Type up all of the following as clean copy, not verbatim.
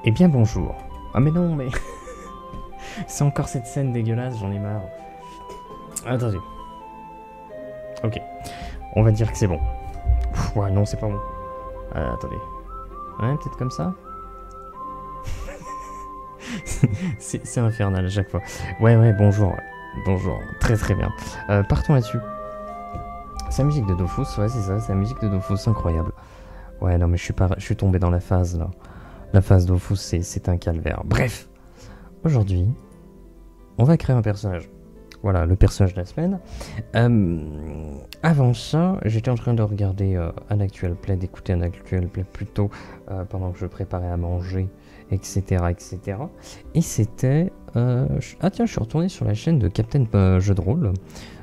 Eh bien bonjour. Ah mais non mais... C'est encore cette scène dégueulasse, j'en ai marre. Attendez. Ok. On va dire que c'est bon. Ouais non c'est pas bon. Attendez. Ouais peut-être comme ça. C'est infernal à chaque fois. Ouais bonjour. Bonjour. Très très bien. Partons là-dessus. C'est la musique de Dofus, ouais c'est ça, c'est la musique de Dofus, incroyable. Ouais non mais je suis tombé dans la phase là. La phase Dofus c'est un calvaire. Bref. Aujourd'hui, on va créer un personnage. Voilà, le personnage de la semaine. Avant ça, j'étais en train de regarder un actual play, d'écouter un actual play plutôt pendant que je préparais à manger, etc. etc. Et c'était... Ah tiens, je suis retourné sur la chaîne de Captain Jeu de Rôle.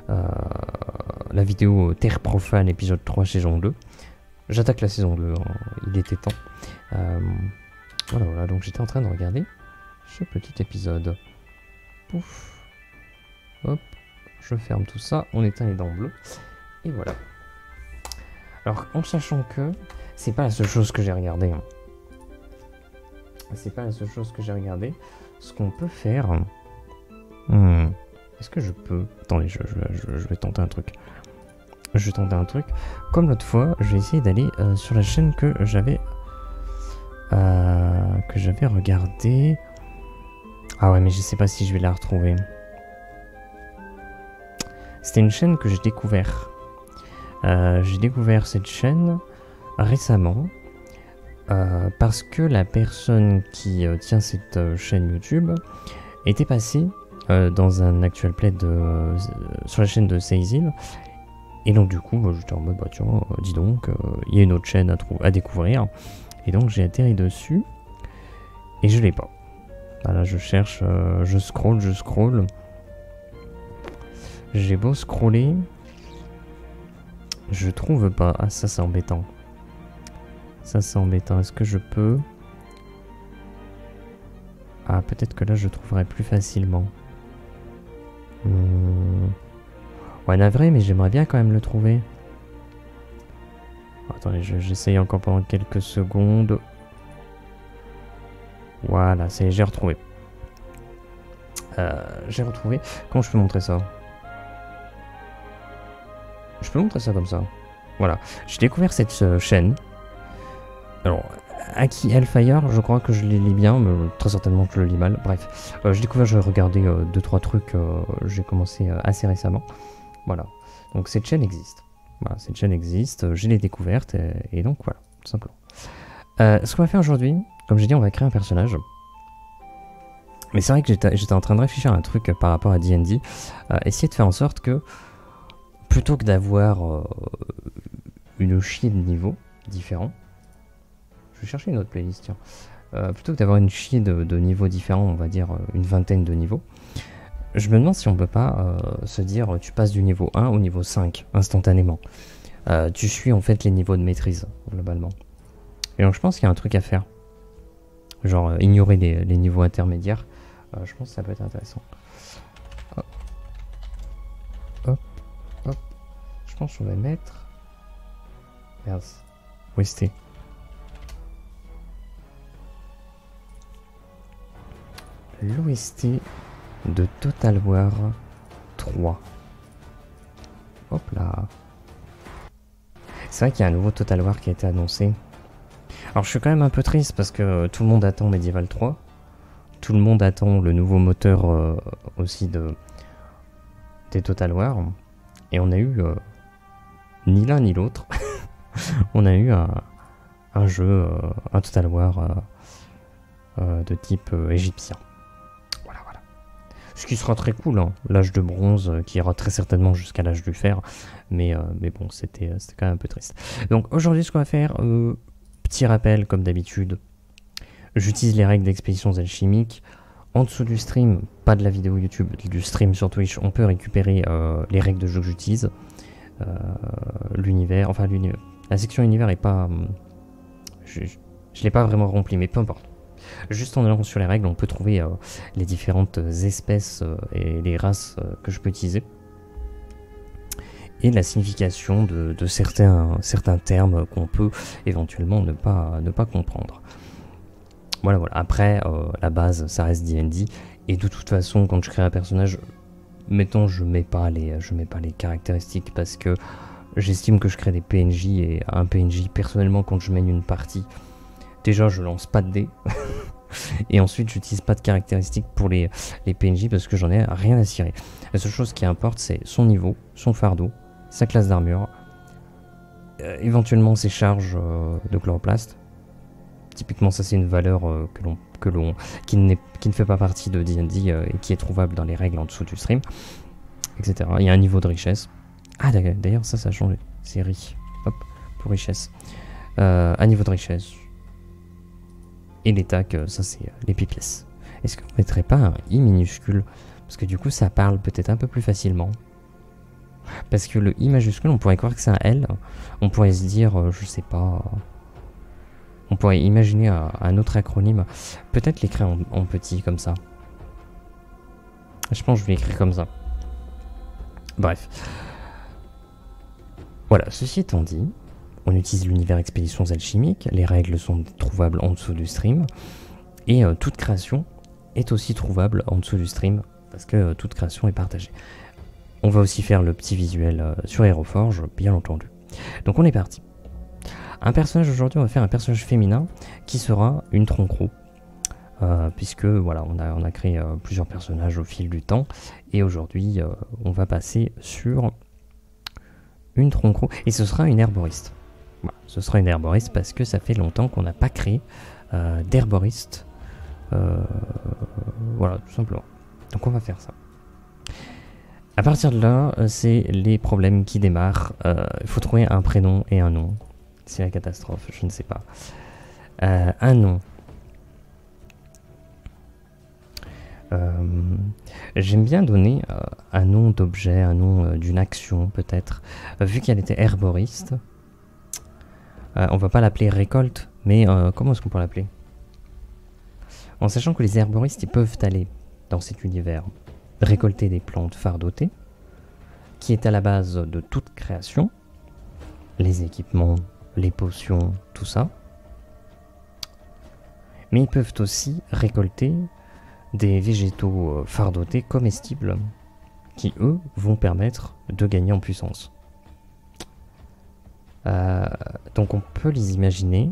La vidéo Terre Profane, épisode 3, saison 2. J'attaque la saison 2, hein, il était temps. Voilà, donc j'étais en train de regarder ce petit épisode. Pouf. Hop, je ferme tout ça, on éteint les dents bleues. Et voilà. Alors, en sachant que c'est pas la seule chose que j'ai regardé. Hein. C'est pas la seule chose que j'ai regardé. Ce qu'on peut faire... Est-ce que je peux... Attendez, je vais tenter un truc. Je vais tenter un truc. Comme l'autre fois, je vais essayer d'aller sur la chaîne que j'avais regardée. Ah ouais, mais je sais pas si je vais la retrouver. C'était une chaîne que j'ai découvert. J'ai découvert cette chaîne récemment parce que la personne qui tient cette chaîne YouTube était passée dans un actual play sur la chaîne de Seizil. Et donc du coup, j'étais en mode, bah tiens, dis donc, il y a une autre chaîne à découvrir. Et donc j'ai atterri dessus et je l'ai pas. Voilà, je cherche, je scroll. J'ai beau scroller, je trouve pas. Ah ça c'est embêtant. Ça c'est embêtant. Est-ce que je peux... Ah peut-être que là je trouverai plus facilement. Ouais navré mais j'aimerais bien quand même le trouver. Attendez, j'essaye encore pendant quelques secondes. Voilà, j'ai retrouvé. J'ai retrouvé. Comment je peux montrer ça ? Je peux montrer ça comme ça. Voilà. J'ai découvert cette chaîne. Alors, Aki Hellfire, je crois que je les lis bien, mais très certainement que je le lis mal. Bref. J'ai découvert, j'ai regardé 2-3 trucs. J'ai commencé assez récemment. Voilà. Donc cette chaîne existe. Voilà, cette chaîne existe. Je l'ai découverte. Et donc voilà, tout simplement. Ce qu'on va faire aujourd'hui, comme j'ai dit, on va créer un personnage. Mais c'est vrai que j'étais en train de réfléchir à un truc par rapport à D&D. Essayer de faire en sorte que plutôt que d'avoir une chier de niveaux différents, je vais chercher une autre playlist, tiens. Plutôt que d'avoir une chier de niveaux différents, on va dire une vingtaine de niveaux, je me demande si on peut pas se dire tu passes du niveau 1 au niveau 5 instantanément. Tu suis en fait les niveaux de maîtrise, globalement. Et donc je pense qu'il y a un truc à faire. Genre ignorer les niveaux intermédiaires. Je pense que ça peut être intéressant. Hop. Je pense qu'on va mettre... Merde. OST. L'OST de Total War 3. Hop là. C'est vrai qu'il y a un nouveau Total War qui a été annoncé. Alors je suis quand même un peu triste parce que tout le monde attend Medieval 3. Tout le monde attend le nouveau moteur aussi des Total War. Et on a eu... ni l'un ni l'autre. On a eu un jeu, un Total War de type égyptien. Voilà. Ce qui sera très cool, hein. L'âge de bronze qui ira très certainement jusqu'à l'âge du fer. Mais bon, c'était quand même un peu triste. Donc aujourd'hui, ce qu'on va faire, petit rappel comme d'habitude. J'utilise les règles d'expéditions alchimiques. En dessous du stream, pas de la vidéo YouTube, du stream sur Twitch, on peut récupérer les règles de jeu que j'utilise. L'univers, enfin l'univers. La section univers est pas... je l'ai pas vraiment rempli, mais peu importe. Juste en allant sur les règles, on peut trouver les différentes espèces et les races que je peux utiliser. Et la signification de certains termes qu'on peut éventuellement ne pas comprendre. Voilà, voilà. Après, la base, ça reste D&D. Et de toute façon, quand je crée un personnage, mettons, je mets pas les caractéristiques parce que j'estime que je crée des PNJ et un PNJ, personnellement, quand je mène une partie, déjà, je lance pas de dés. Et ensuite, j'utilise pas de caractéristiques pour les PNJ parce que j'en ai rien à cirer. La seule chose qui importe, c'est son niveau, son fardeau, sa classe d'armure, éventuellement ses charges de chloroplaste. Typiquement, ça c'est une valeur qui ne fait pas partie de D&D et qui est trouvable dans les règles en dessous du stream, etc. Il y a un niveau de richesse. Ah d'ailleurs, ça a changé. C'est Ri. Hop, pour richesse. Un niveau de richesse. Et les tacs, ça c'est les pipiès. Est-ce qu'on mettrait pas un I minuscule? Parce que du coup, ça parle peut-être un peu plus facilement. Parce que le I majuscule, on pourrait croire que c'est un L. On pourrait se dire, je sais pas... On pourrait imaginer un autre acronyme. Peut-être l'écrire en petit, comme ça. Je pense que je vais l'écrire comme ça. Bref. Voilà, ceci étant dit, on utilise l'univers expéditions alchimiques. Les règles sont trouvables en dessous du stream. Et toute création est aussi trouvable en dessous du stream. Parce que toute création est partagée. On va aussi faire le petit visuel sur Aeroforge, bien entendu. Donc on est parti. Un personnage aujourd'hui, on va faire un personnage féminin qui sera une Tronc-Croc. Puisque voilà, on a créé plusieurs personnages au fil du temps. Et aujourd'hui, on va passer sur une Tronc-Croc. Et ce sera une herboriste. Voilà, ce sera une herboriste parce que ça fait longtemps qu'on n'a pas créé d'herboriste. Voilà, tout simplement. Donc on va faire ça. À partir de là, c'est les problèmes qui démarrent. Il faut trouver un prénom et un nom. C'est la catastrophe, je ne sais pas. Un nom. J'aime bien donner un nom d'objet, un nom d'une action peut-être. Vu qu'elle était herboriste, on va pas l'appeler récolte, mais comment est-ce qu'on peut l'appeler? En sachant que les herboristes, ils peuvent aller dans cet univers récolter des plantes fardotées, qui est à la base de toute création, les équipements, les potions, tout ça. Mais ils peuvent aussi récolter des végétaux fardotés comestibles, qui eux vont permettre de gagner en puissance. Donc on peut les imaginer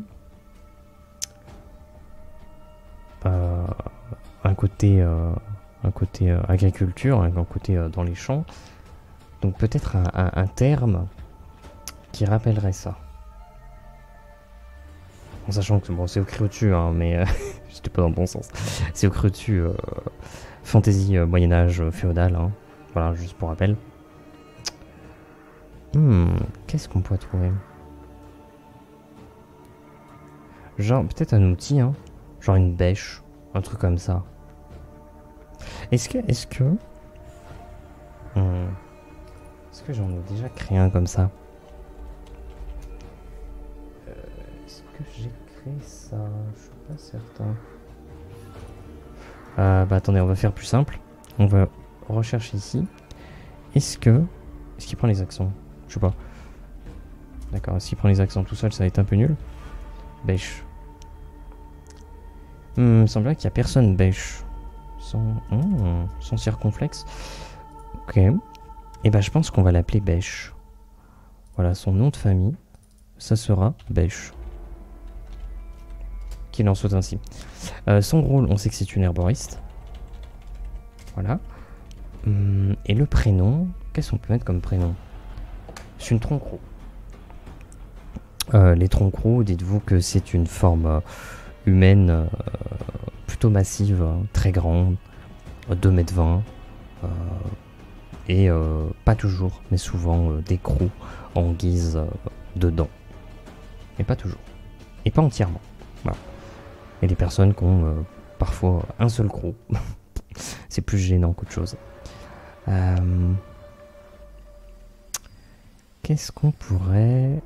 un côté agriculture, un côté dans les champs. Donc peut-être un terme qui rappellerait ça. En sachant que bon, c'est au cru au-dessus, hein, mais j'étais pas dans le bon sens. C'est au cru au-dessus, fantasy Moyen-Âge féodal, hein. Voilà, juste pour rappel. Qu'est-ce qu'on pourrait trouver? Genre, peut-être un outil, hein. Genre une bêche, un truc comme ça. Est-ce que j'en ai déjà créé un comme ça? Est-ce que j'ai créé ça? Je suis pas certain. Bah attendez, on va faire plus simple. On va rechercher ici. Est-ce qu'il prend les accents? Je sais pas. D'accord, s'il prend les accents tout seul, ça va être un peu nul. Bêche. Il me semblerait qu'il n'y a personne bêche. Sans circonflexe. Ok. Et bah je pense qu'on va l'appeler Bêche. Voilà, son nom de famille, ça sera Bêche. Qu'il en soit ainsi. Son rôle, on sait que c'est une herboriste. Voilà. Et le prénom, qu'est-ce qu'on peut mettre comme prénom? C'est une Tronc-Croc. Les Tronc-Crocs, dites-vous que c'est une forme humaine plutôt massive, très grande, 2,20 m. Et pas toujours, mais souvent des crocs en guise de dents. Mais pas toujours. Et pas entièrement. Voilà. Et des personnes qui ont parfois un seul croc. C'est plus gênant qu'autre chose. Qu'est-ce qu'on pourrait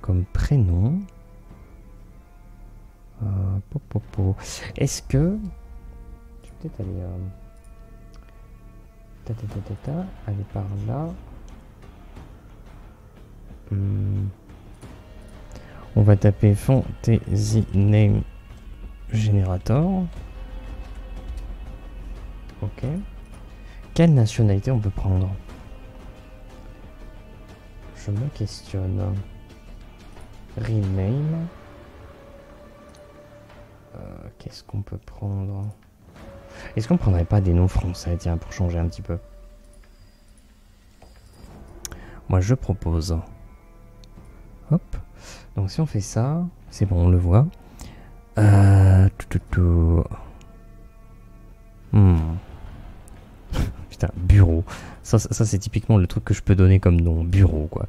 comme prénom? Est-ce que... Je vais peut-être aller... aller par là. On va taper Fantasy Name Générateur. Ok. Quelle nationalité on peut prendre? Je me questionne. Rename. Qu'est-ce qu'on peut prendre? Est-ce qu'on prendrait pas des noms français, tiens, pour changer un petit peu? Moi, je propose. Hop. Donc, si on fait ça, c'est bon, on le voit. Putain, bureau. Ça c'est typiquement le truc que je peux donner comme nom. Bureau, quoi.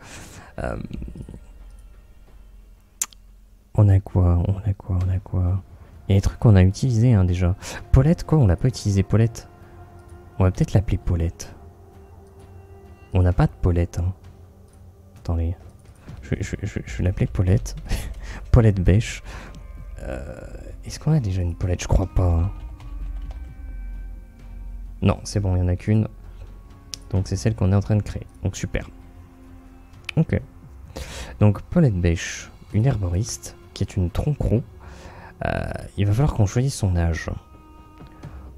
On a quoi? Il y a des trucs qu'on a utilisés, hein, déjà. Paulette, quoi? On l'a pas utilisé, Paulette. On va peut-être l'appeler Paulette. On n'a pas de Paulette, hein. Attendez. Je vais l'appeler Paulette. Paulette Bêche. Est-ce qu'on a déjà une Paulette? Je crois pas. Hein. Non, c'est bon, il n'y en a qu'une. Donc c'est celle qu'on est en train de créer. Donc super. Ok. Donc Paulette Bêche, une herboriste, qui est une tronc-roux. Il va falloir qu'on choisisse son âge.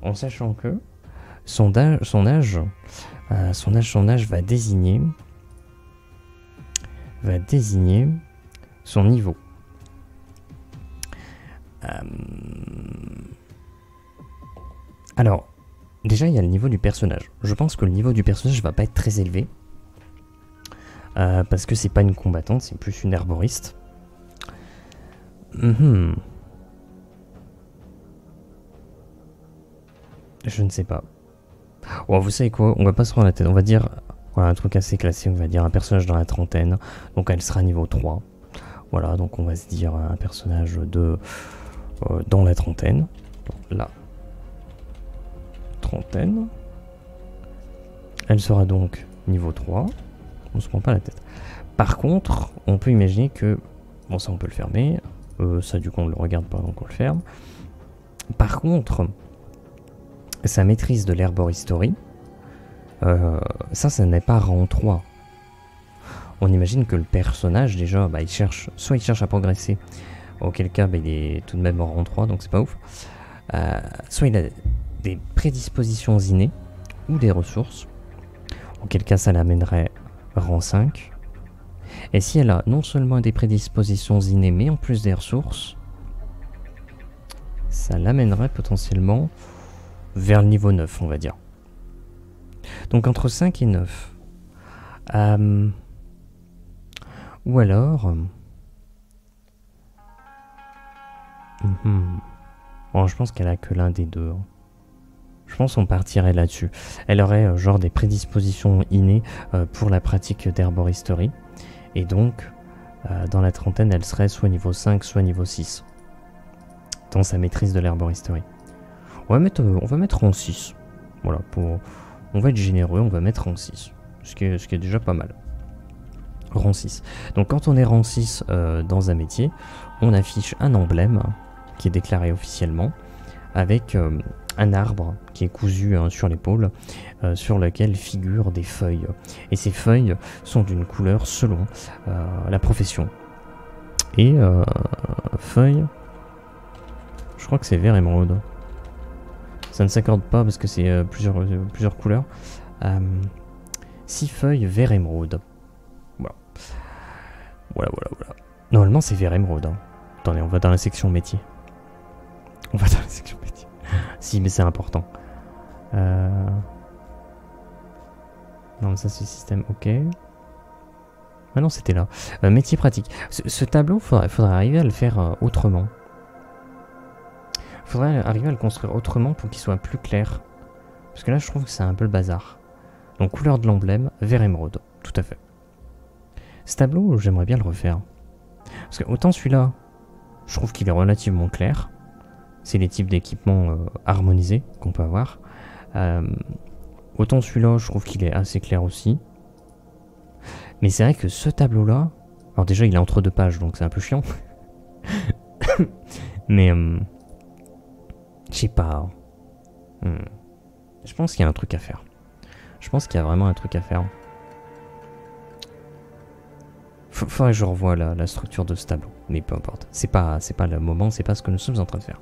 En sachant que son âge va désigner son niveau. Alors, déjà il y a le niveau du personnage. Je pense que le niveau du personnage va pas être très élevé. Parce que c'est pas une combattante, c'est plus une herboriste. Je ne sais pas. Oh, vous savez quoi? On va pas se prendre la tête. On va dire voilà, un truc assez classique. On va dire un personnage dans la trentaine. Donc elle sera niveau 3. Voilà, donc on va se dire un personnage de dans la trentaine. La trentaine. Elle sera donc niveau 3. On se prend pas la tête. Par contre, on peut imaginer que... Bon, ça on peut le fermer. Ça du coup on le regarde pas donc on le ferme. Par contre... sa maîtrise de l'herboristerie, ça n'est pas rang 3. On imagine que le personnage, déjà, bah, soit il cherche à progresser, auquel cas bah, il est tout de même en rang 3, donc c'est pas ouf. Soit il a des prédispositions innées, ou des ressources, auquel cas ça l'amènerait rang 5. Et si elle a non seulement des prédispositions innées, mais en plus des ressources, ça l'amènerait potentiellement... vers le niveau 9, on va dire. Donc entre 5 et 9. Ou alors... Bon, je pense qu'elle a que l'un des deux. Je pense qu'on partirait là-dessus. Elle aurait genre des prédispositions innées pour la pratique d'herboristerie. Et donc, dans la trentaine, elle serait soit niveau 5, soit niveau 6. Dans sa maîtrise de l'herboristerie. On va mettre en 6. Voilà, on va être généreux, on va mettre en 6. Ce qui est déjà pas mal. Rang 6. Donc quand on est rang 6 dans un métier, on affiche un emblème qui est déclaré officiellement, avec un arbre qui est cousu sur l'épaule, sur lequel figurent des feuilles. Et ces feuilles sont d'une couleur selon la profession. Et feuilles, je crois que c'est vert émeraude. Ça ne s'accorde pas parce que c'est plusieurs couleurs. 6 feuilles vert émeraude. Voilà. Normalement c'est vert émeraude. Hein. Attendez, on va dans la section métier. Si, mais c'est important. Non, ça c'est le système. Ok. Ah non, c'était là. Métier pratique. Ce tableau, faudrait arriver à le faire autrement. Faudrait arriver à le construire autrement pour qu'il soit plus clair. Parce que là, je trouve que c'est un peu le bazar. Donc, couleur de l'emblème, vert émeraude. Tout à fait. Ce tableau, j'aimerais bien le refaire. Parce que autant celui-là, je trouve qu'il est relativement clair. C'est les types d'équipements harmonisés qu'on peut avoir. Autant celui-là, je trouve qu'il est assez clair aussi. Mais c'est vrai que ce tableau-là... Alors déjà, il est entre 2 pages, donc c'est un peu chiant. Mais... je sais pas. Je pense qu'il y a un truc à faire. Je pense qu'il y a vraiment un truc à faire. faudrait que je revoie la structure de ce tableau, mais peu importe. C'est pas le moment, c'est pas ce que nous sommes en train de faire.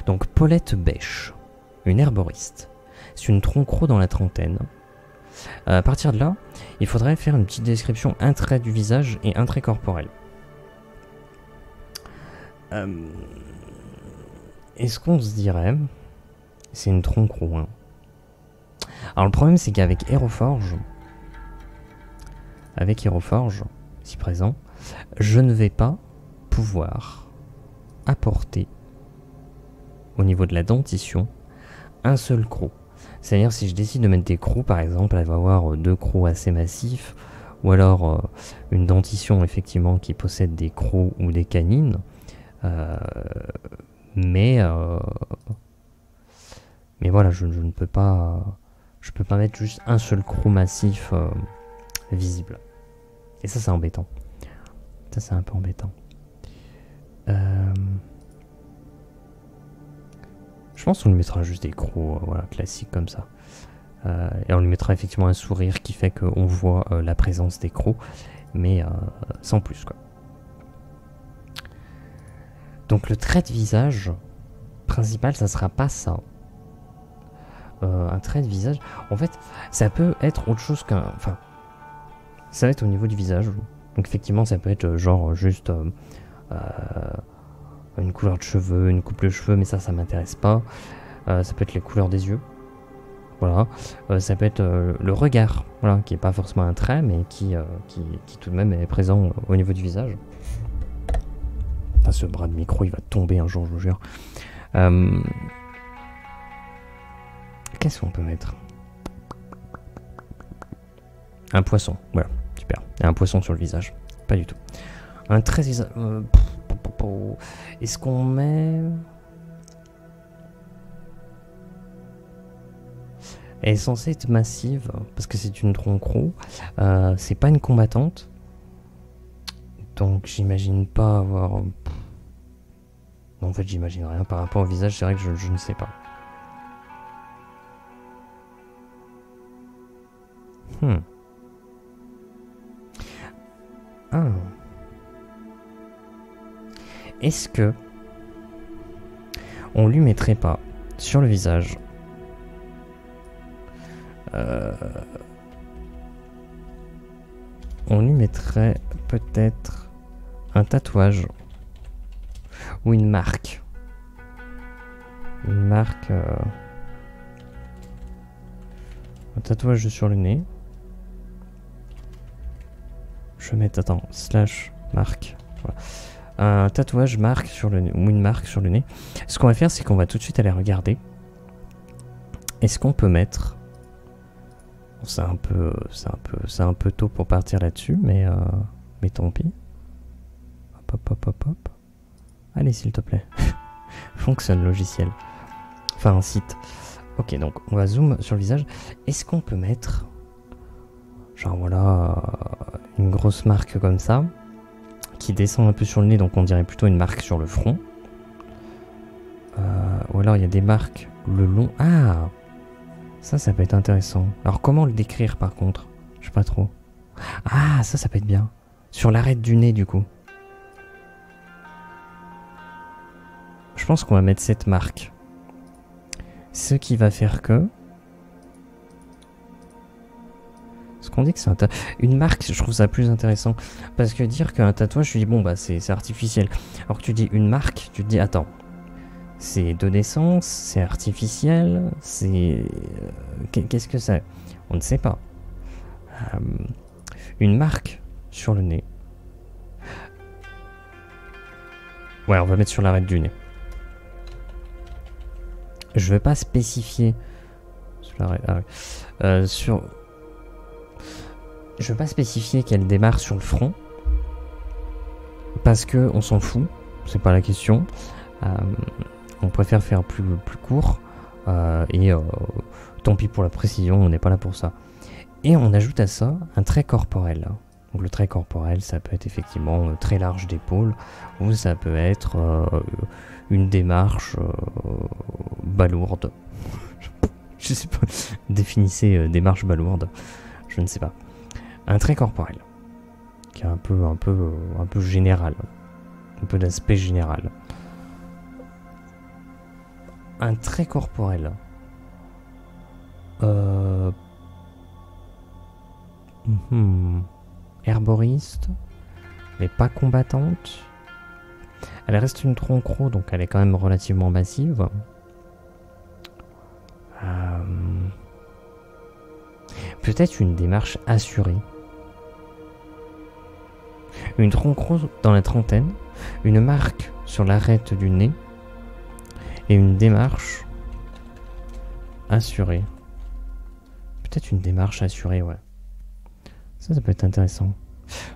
Donc, Paulette Bêche, une herboriste. C'est une tronc-croc dans la trentaine. À partir de là, il faudrait faire une petite description, un trait du visage et un trait corporel. Est-ce qu'on se dirait... C'est une tronc-croc, hein. Alors le problème c'est qu'avec Aeroforge, si présent, je ne vais pas pouvoir apporter au niveau de la dentition un seul croc. C'est-à-dire si je décide de mettre des crocs par exemple, elle va avoir deux crocs assez massifs, ou alors une dentition effectivement qui possède des crocs ou des canines, mais voilà, je ne peux pas... Je peux pas mettre juste un seul croc massif visible. Et ça, c'est embêtant. Ça, c'est un peu embêtant. Je pense qu'on lui mettra juste des crocs voilà, classiques comme ça. Et on lui mettra effectivement un sourire qui fait qu'on voit la présence des crocs, mais sans plus, quoi. Donc le trait de visage principal, ça sera pas ça. Un trait de visage, en fait, ça peut être autre chose qu'un... Enfin, ça va être au niveau du visage. Donc effectivement, ça peut être genre juste une couleur de cheveux, une coupe de cheveux, mais ça m'intéresse pas. Ça peut être les couleurs des yeux. Voilà. Ça peut être le regard, voilà, qui est pas forcément un trait, mais qui tout de même est présent au niveau du visage. Ah, ce bras de micro, il va tomber un jour, je vous jure. Qu'est-ce qu'on peut mettre? Un poisson, voilà, super. Et un poisson sur le visage, pas du tout. Un trait de visage... Est-ce qu'on met... Elle est censée être massive, parce que c'est une tronc-croc. C'est pas une combattante. Donc j'imagine pas avoir... Non, en fait, j'imagine rien par rapport au visage, c'est vrai que je ne sais pas. Ah. Est-ce que on lui mettrait pas sur le visage on lui mettrait peut-être un tatouage ou une marque. Une marque... un tatouage sur le nez. Je vais mettre, attends, slash marque. Voilà. Un tatouage marque sur le nez, ou une marque sur le nez. Ce qu'on va faire, c'est qu'on va tout de suite aller regarder. Est-ce qu'on peut mettre... Bon, c'est un peu tôt pour partir là-dessus, mais tant pis. Hop. Allez, s'il te plaît. Fonctionne, logiciel. Enfin, un site. Ok, donc on va zoom sur le visage. Est-ce qu'on peut mettre... Genre voilà, une grosse marque comme ça, qui descend un peu sur le nez, donc on dirait plutôt une marque sur le front. Ou alors il y a des marques le long... Ah, ça peut être intéressant. Alors comment le décrire par contre? Je sais pas trop. Ah, ça peut être bien. Sur l'arête du nez du coup. Je pense qu'on va mettre cette marque. Ce qui va faire que... Ce qu'on dit que c'est une marque, je trouve ça plus intéressant. Parce que dire qu'un tatouage, je dis bon bah c'est artificiel. Alors que tu dis une marque, tu te dis attends, c'est de naissance, c'est artificiel, c'est... Qu'est-ce que c'est? On ne sait pas. Une marque sur le nez. Ouais, on va mettre sur l'arête du nez. Je vais pas spécifier sur l'arête. Je veux pas spécifier qu'elle démarre sur le front parce que on s'en fout, c'est pas la question. On préfère faire plus court et tant pis pour la précision, on n'est pas là pour ça. Et on ajoute à ça un trait corporel. Donc le trait corporel, ça peut être effectivement très large d'épaule ou ça peut être une démarche balourde. Je sais pas. Définissez démarche balourde. Je ne sais pas. Un trait corporel. Ok, qui a un peu général. Un peu d'aspect général. Un trait corporel. Herboriste, mais pas combattante. Elle reste une tronc-croc, donc elle est quand même relativement massive. Peut-être une démarche assurée. Une tronc-croc dans la trentaine, une marque sur l'arête du nez et une démarche assurée. Peut-être une démarche assurée, ouais. Ça peut être intéressant.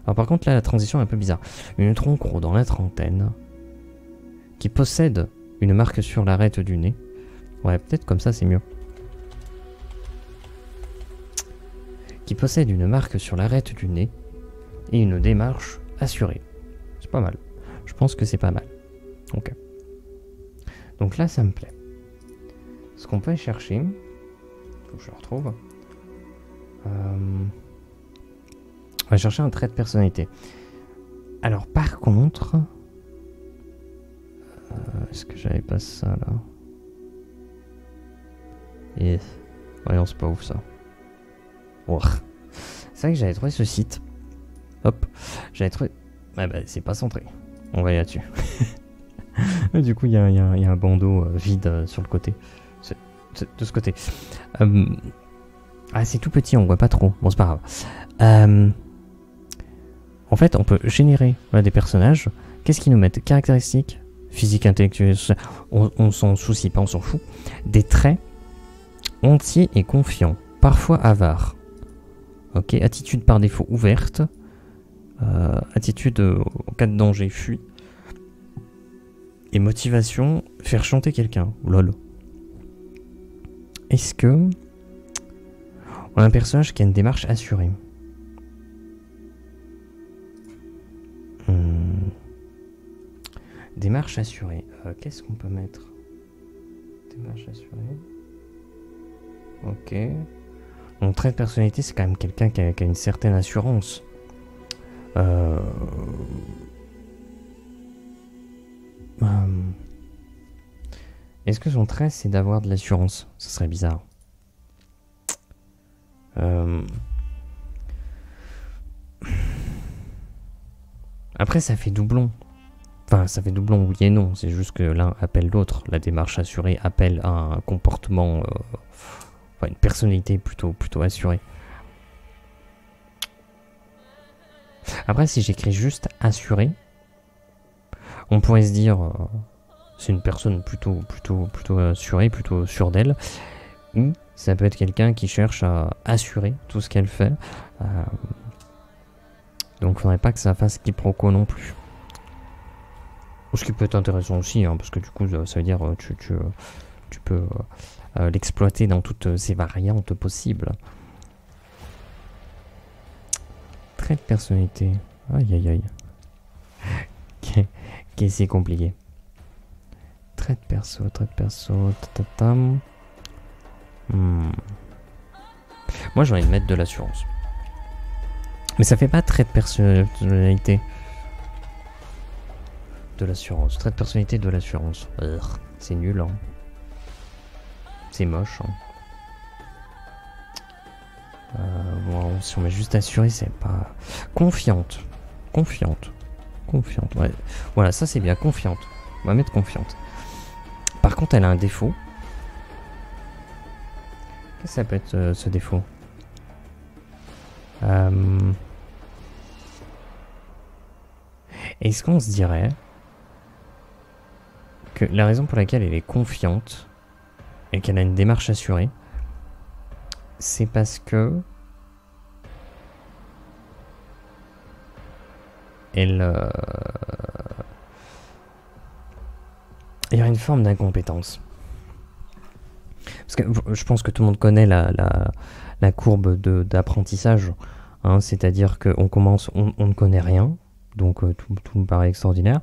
Alors par contre là la transition est un peu bizarre. Une tronc-croc dans la trentaine qui possède une marque sur l'arête du nez. Ouais, peut-être comme ça c'est mieux. Qui possède une marque sur l'arête du nez et une démarche assurée. C'est pas mal. Je pense que c'est pas mal. Ok. Donc là ça me plaît. Ce qu'on peut aller chercher, faut que je le retrouve. On va chercher un trait de personnalité. Alors par contre, est-ce que j'avais pas ça là? Et voyons, c'est pas ouf ça. Oh. C'est vrai que j'avais trouvé ce site. Hop, j'avais trouvé. Ah bah c'est pas centré. On va aller là-dessus. Du coup il y a un bandeau vide sur le côté. De ce côté. Ah c'est tout petit, on voit pas trop. Bon c'est pas grave. En fait on peut générer des personnages. Qu'est-ce qu'ils nous mettent? Caractéristiques, physique, intellectuelle, on s'en soucie pas, on s'en fout. Des traits entiers et confiants, parfois avares. Ok, attitude par défaut ouverte. Attitude en cas de danger, fuit. Et motivation, faire chanter quelqu'un. Lol. Est-ce que on a un personnage qui a une démarche assurée? Démarche assurée. Qu'est-ce qu'on peut mettre? Démarche assurée. Ok. Mon trait de personnalité, c'est quand même quelqu'un qui a une certaine assurance. Est-ce que son trait, c'est d'avoir de l'assurance? Ce serait bizarre. Après, ça fait doublon. Enfin, ça fait doublon oui et non. C'est juste que l'un appelle l'autre. La démarche assurée appelle un comportement... Enfin, une personnalité plutôt assurée. Après, si j'écris juste assuré, on pourrait se dire c'est une personne plutôt assurée, plutôt sûre d'elle. Ou ça peut être quelqu'un qui cherche à assurer tout ce qu'elle fait. Donc, il ne faudrait pas que ça fasse quiproquo non plus. Ce qui peut être intéressant aussi, hein, parce que du coup, ça veut dire tu peux l'exploiter dans toutes ses variantes possibles. Trait de personnalité. Aïe aïe aïe. C'est compliqué. Trait de perso. Tatatam. Moi j'ai envie de mettre de l'assurance. Mais ça fait pas trait de personnalité. De l'assurance. Trait de personnalité de l'assurance. C'est nul, hein. C'est moche, hein. Bon, si on met juste assuré, c'est pas... Confiante. Ouais. Voilà, ça c'est bien, confiante. On va mettre confiante. Par contre, elle a un défaut. Qu'est-ce que ça peut être ce défaut? Est-ce qu'on se dirait que la raison pour laquelle elle est confiante et qu'elle a une démarche assurée, c'est parce que il y a une forme d'incompétence. Parce que je pense que tout le monde connaît la courbe d'apprentissage, hein, c'est-à-dire qu'on commence, on ne connaît rien, donc tout me paraît extraordinaire.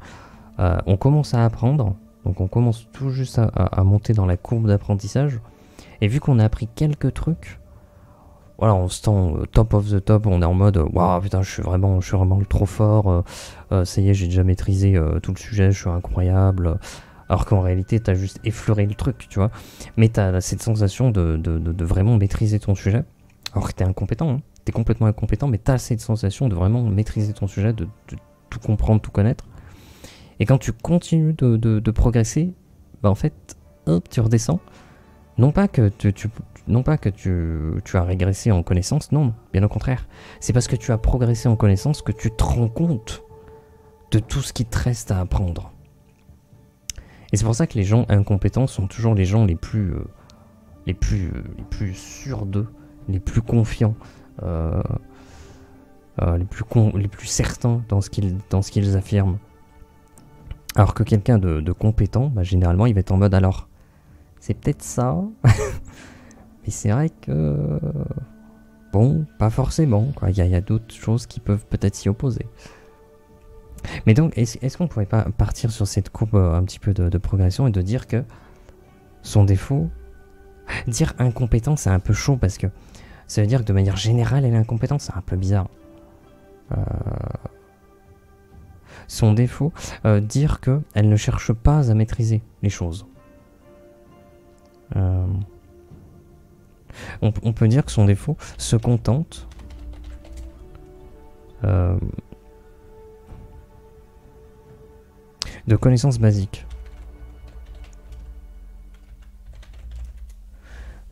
On commence à apprendre, donc on commence tout juste à monter dans la courbe d'apprentissage, et vu qu'on a appris quelques trucs, voilà, on se tend top of the top, on est en mode waouh putain je suis vraiment le trop fort, ça y est j'ai déjà maîtrisé tout le sujet, je suis incroyable, alors qu'en réalité t'as juste effleuré le truc, tu vois, mais t'as cette sensation de vraiment maîtriser ton sujet, alors que t'es incompétent, hein. T'es complètement incompétent, mais t'as cette sensation de vraiment maîtriser ton sujet, de tout comprendre, tout connaître, et quand tu continues de progresser, bah en fait hop tu redescends, non pas que tu as régressé en connaissance, non, bien au contraire. C'est parce que tu as progressé en connaissance que tu te rends compte de tout ce qui te reste à apprendre. Et c'est pour ça que les gens incompétents sont toujours les gens les plus sûrs d'eux, les plus confiants, les plus certains dans ce qu'ils affirment. Alors que quelqu'un de compétent, bah, généralement, il va être en mode alors, c'est peut-être ça. Mais c'est vrai que... Bon, pas forcément, quoi. Il y a d'autres choses qui peuvent peut-être s'y opposer. Mais donc, est-ce qu'on pourrait pas partir sur cette courbe un petit peu de progression et de dire que son défaut... Dire incompétent, c'est un peu chaud parce que ça veut dire que de manière générale, elle est incompétente, c'est un peu bizarre. Son défaut, dire qu'elle ne cherche pas à maîtriser les choses. On peut dire que son défaut se contente de connaissances basiques.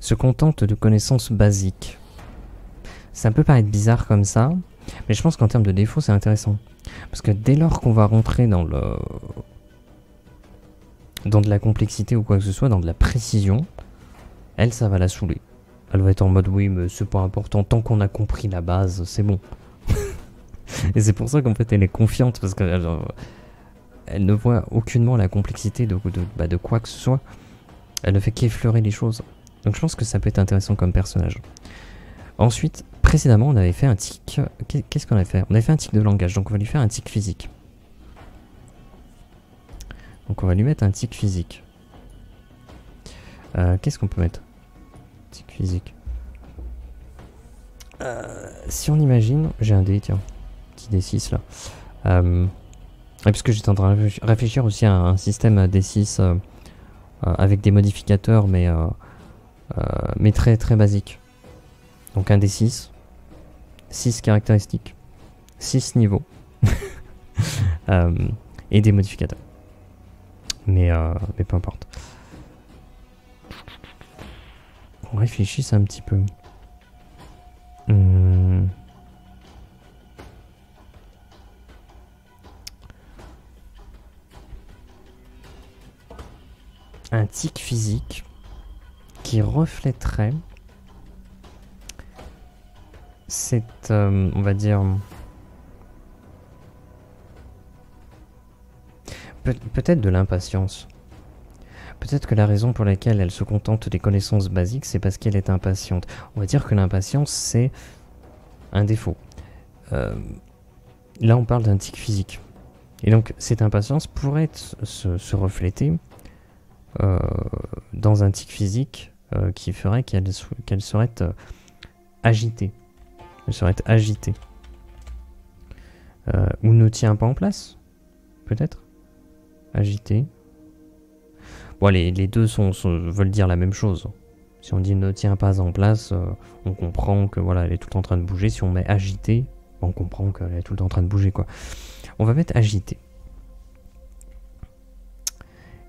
Se contente de connaissances basiques. Ça peut paraître bizarre comme ça, mais je pense qu'en termes de défaut, c'est intéressant. Parce que dès lors qu'on va rentrer dans de la complexité ou quoi que ce soit, dans de la précision, elle, ça va la saouler. Elle va être en mode oui, mais c'est pas important, tant qu'on a compris la base, c'est bon. Et c'est pour ça qu'en fait elle est confiante, parce qu'elle ne voit aucunement la complexité de quoi que ce soit. Elle ne fait qu'effleurer les choses. Donc je pense que ça peut être intéressant comme personnage. Ensuite, précédemment, on avait fait un tic. Qu'est-ce qu'on a fait? On avait fait un tic de langage, donc on va lui faire un tic physique. Donc on va lui mettre un tic physique. Qu'est-ce qu'on peut mettre? Tic physique. Si on imagine, j'ai un dé, tiens, petit D6 là. Parce que j'étais en train de réfléchir aussi à un système D6 avec des modificateurs, mais très très basique. Donc un D6, 6 caractéristiques, 6 niveaux, et des modificateurs. Mais peu importe. On réfléchisse un petit peu. Un tic physique qui reflèterait cette, on va dire, peut-être de l'impatience. Peut-être que la raison pour laquelle elle se contente des connaissances basiques, c'est parce qu'elle est impatiente. On va dire que l'impatience, c'est un défaut. Là, on parle d'un tic physique. Et donc, cette impatience pourrait se refléter dans un tic physique qui ferait qu'elle serait agitée. Elle serait agitée. Ou ne tient pas en place, peut-être. Agitée. Bon, les deux veulent dire la même chose. Si on dit ne tient pas en place, on comprend que voilà, elle est tout le temps en train de bouger. Si on met agitée, on comprend qu'elle est tout le temps en train de bouger, quoi. On va mettre agitée.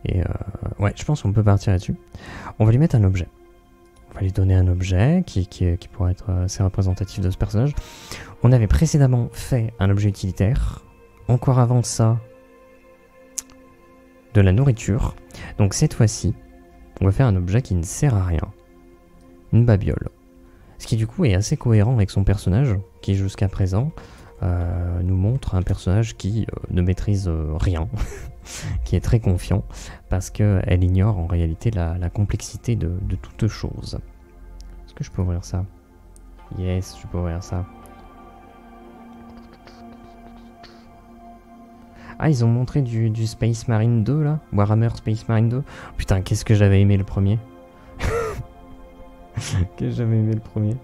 Et ouais, je pense qu'on peut partir là-dessus. On va lui mettre un objet. On va lui donner un objet qui pourrait être assez représentatif de ce personnage. On avait précédemment fait un objet utilitaire. Encore avant ça, de la nourriture. Donc cette fois-ci, on va faire un objet qui ne sert à rien. Une babiole. Ce qui du coup est assez cohérent avec son personnage, qui jusqu'à présent nous montre un personnage qui ne maîtrise rien, qui est très confiant, parce qu'elle ignore en réalité la complexité de toute chose. Est-ce que je peux ouvrir ça? Yes, je peux ouvrir ça. Ah, ils ont montré du Space Marine 2 là, Warhammer Space Marine 2. Putain, qu'est-ce que j'avais aimé le premier. Que j'avais aimé le premier.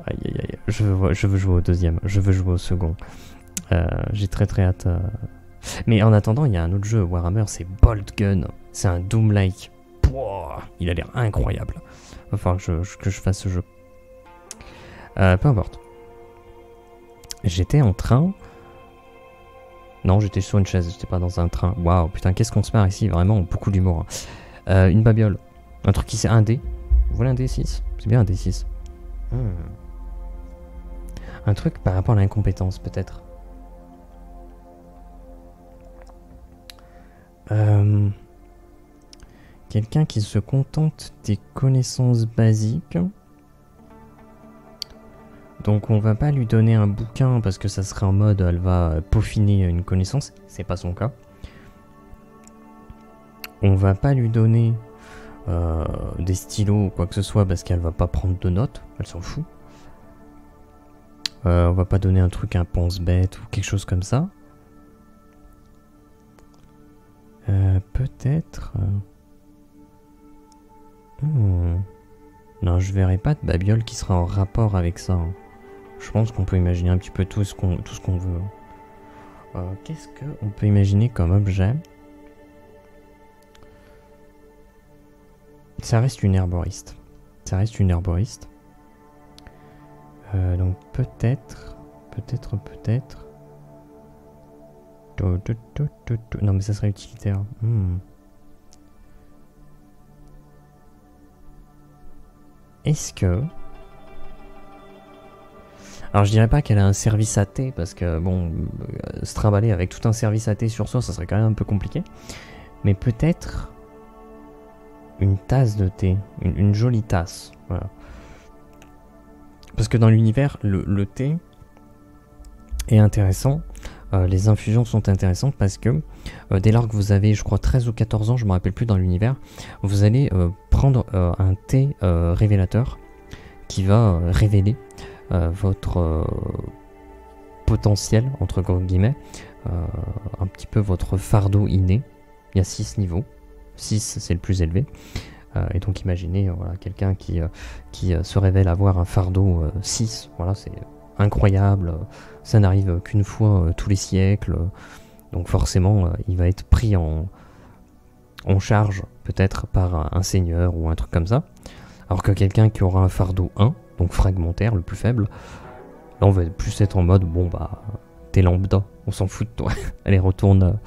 Aïe, aïe, aïe. Je veux jouer au deuxième. Je veux jouer au second. J'ai très très hâte. Mais en attendant, il y a un autre jeu Warhammer, c'est Bolt Gun. C'est un Doom-like. Il a l'air incroyable. Va falloir que je fasse ce jeu. Peu importe. J'étais en train... Non, j'étais sur une chaise, j'étais pas dans un train. Waouh, putain, qu'est-ce qu'on se marre ici, vraiment, beaucoup d'humour. Hein. Une babiole. Un truc qui c'est un dé. Vous voulez un D6? C'est bien un D6. Un truc par rapport à l'incompétence, peut-être. Quelqu'un qui se contente des connaissances basiques. Donc on va pas lui donner un bouquin parce que ça serait en mode elle va peaufiner une connaissance. C'est pas son cas. On va pas lui donner des stylos ou quoi que ce soit parce qu'elle va pas prendre de notes. Elle s'en fout. On va pas donner un truc, un pense-bête ou quelque chose comme ça. Peut-être... Non, je verrai pas de babiole qui sera en rapport avec ça. Hein. Je pense qu'on peut imaginer un petit peu tout ce qu'on veut. Qu'est-ce qu'on peut imaginer comme objet? Ça reste une herboriste. Ça reste une herboriste. Donc peut-être... Non mais ça serait utilitaire. Est-ce que... Alors je dirais pas qu'elle a un service à thé, parce que bon, se trimballer avec tout un service à thé sur soi, ça serait quand même un peu compliqué. Mais peut-être une tasse de thé, une jolie tasse, voilà. Parce que dans l'univers, le thé est intéressant, les infusions sont intéressantes parce que dès lors que vous avez, je crois, 13 ou 14 ans, je me rappelle plus dans l'univers, vous allez prendre un thé révélateur qui va révéler votre potentiel, entre guillemets, un petit peu votre fardeau inné. Il y a 6 niveaux, 6 c'est le plus élevé. Et donc imaginez voilà, quelqu'un qui se révèle avoir un fardeau 6, voilà, c'est incroyable, ça n'arrive qu'une fois tous les siècles, donc forcément il va être pris en charge peut-être par un seigneur ou un truc comme ça, alors que quelqu'un qui aura un fardeau 1, donc fragmentaire, le plus faible, là on va plus être en mode bon bah t'es lambda, on s'en fout de toi, allez retourne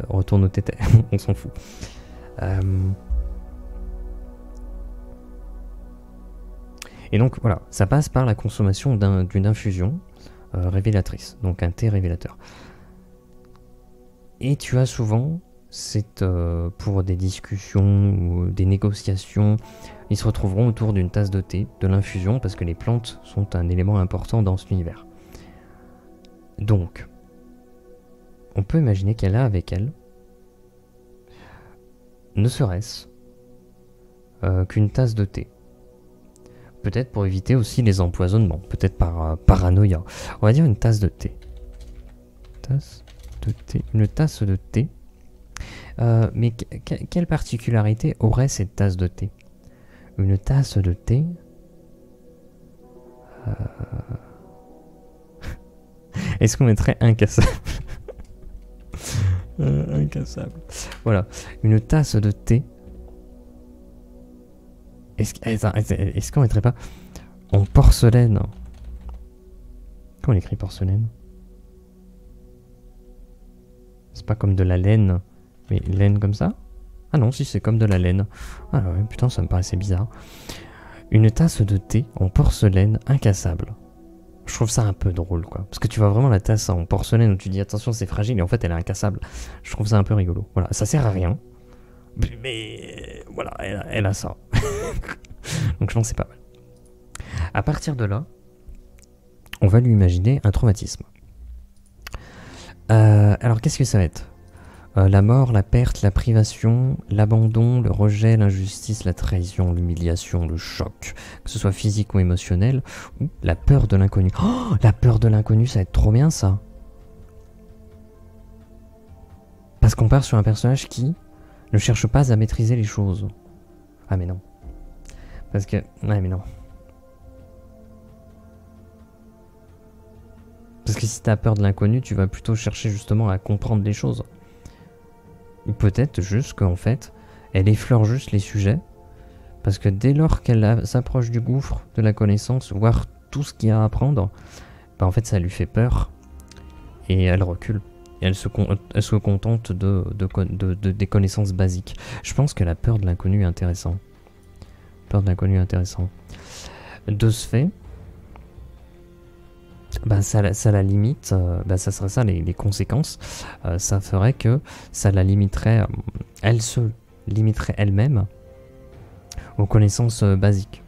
au tété, on s'en fout. Et donc voilà, ça passe par la consommation d'une infusion révélatrice, donc un thé révélateur. Et tu as souvent, pour des discussions ou des négociations, ils se retrouveront autour d'une tasse de thé, de l'infusion, parce que les plantes sont un élément important dans cet univers. Donc, on peut imaginer qu'elle a avec elle, ne serait-ce qu'une tasse de thé. Peut-être pour éviter aussi les empoisonnements, peut-être par paranoïa. On va dire une tasse de thé. Une tasse de thé. Mais quelle particularité aurait cette tasse de thé? Une tasse de thé... Est-ce qu'on mettrait incassable? Incassable. Voilà, une tasse de thé. Est-ce qu'on mettrait pas en porcelaine? Comment on écrit porcelaine? C'est pas comme de la laine, mais laine comme ça? Ah non, si c'est comme de la laine. Ah ouais, putain, ça me paraissait bizarre. Une tasse de thé en porcelaine incassable. Je trouve ça un peu drôle, quoi. Parce que tu vois vraiment la tasse en porcelaine où tu dis attention, c'est fragile, et en fait elle est incassable. Je trouve ça un peu rigolo. Voilà, ça sert à rien. Mais voilà, elle a ça. Donc je pense que c'est pas mal. À partir de là, on va lui imaginer un traumatisme. Alors qu'est-ce que ça va être? La mort, la perte, la privation, l'abandon, le rejet, l'injustice, la trahison, l'humiliation, le choc, que ce soit physique ou émotionnel, ou la peur de l'inconnu. Oh, la peur de l'inconnu, ça va être trop bien ça. Parce qu'on part sur un personnage qui ne cherche pas à maîtriser les choses. Ah mais non. Parce que... Ouais mais non. Parce que si tu as peur de l'inconnu, tu vas plutôt chercher justement à comprendre les choses. Ou peut-être juste qu'en fait, elle effleure juste les sujets, parce que dès lors qu'elle s'approche du gouffre de la connaissance, voir tout ce qu'il y a à apprendre, bah en fait ça lui fait peur, et elle recule. Et elle se contente des connaissances basiques. Je pense que la peur de l'inconnu est intéressant. Peur de l'inconnu est intéressant. De ce fait, bah ça la limite, bah ça serait ça les conséquences. Ça ferait que ça la limiterait, elle se limiterait elle-même aux connaissances basiques.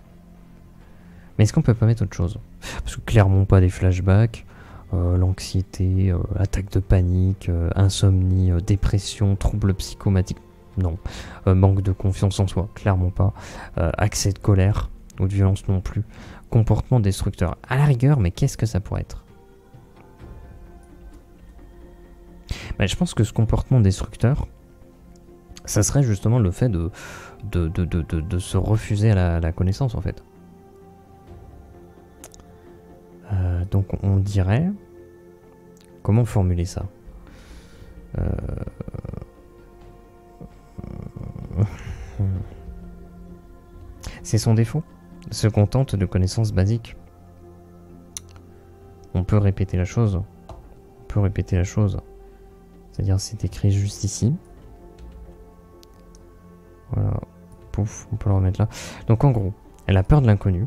Mais est-ce qu'on peut pas mettre autre chose? Parce que clairement pas des flashbacks, l'anxiété, attaque de panique, insomnie, dépression, troubles psychomatiques, non. Manque de confiance en soi, clairement pas. Accès de colère ou de violence non plus. Comportement destructeur, à la rigueur, mais qu'est-ce que ça pourrait être? Bah, je pense que ce comportement destructeur, ça serait justement le fait de se refuser à la connaissance en fait. Donc on dirait... Comment formuler ça? C'est son défaut. Se contente de connaissances basiques. On peut répéter la chose. On peut répéter la chose. C'est-à-dire c'est écrit juste ici. Voilà. Pouf, on peut le remettre là. Donc en gros, elle a peur de l'inconnu.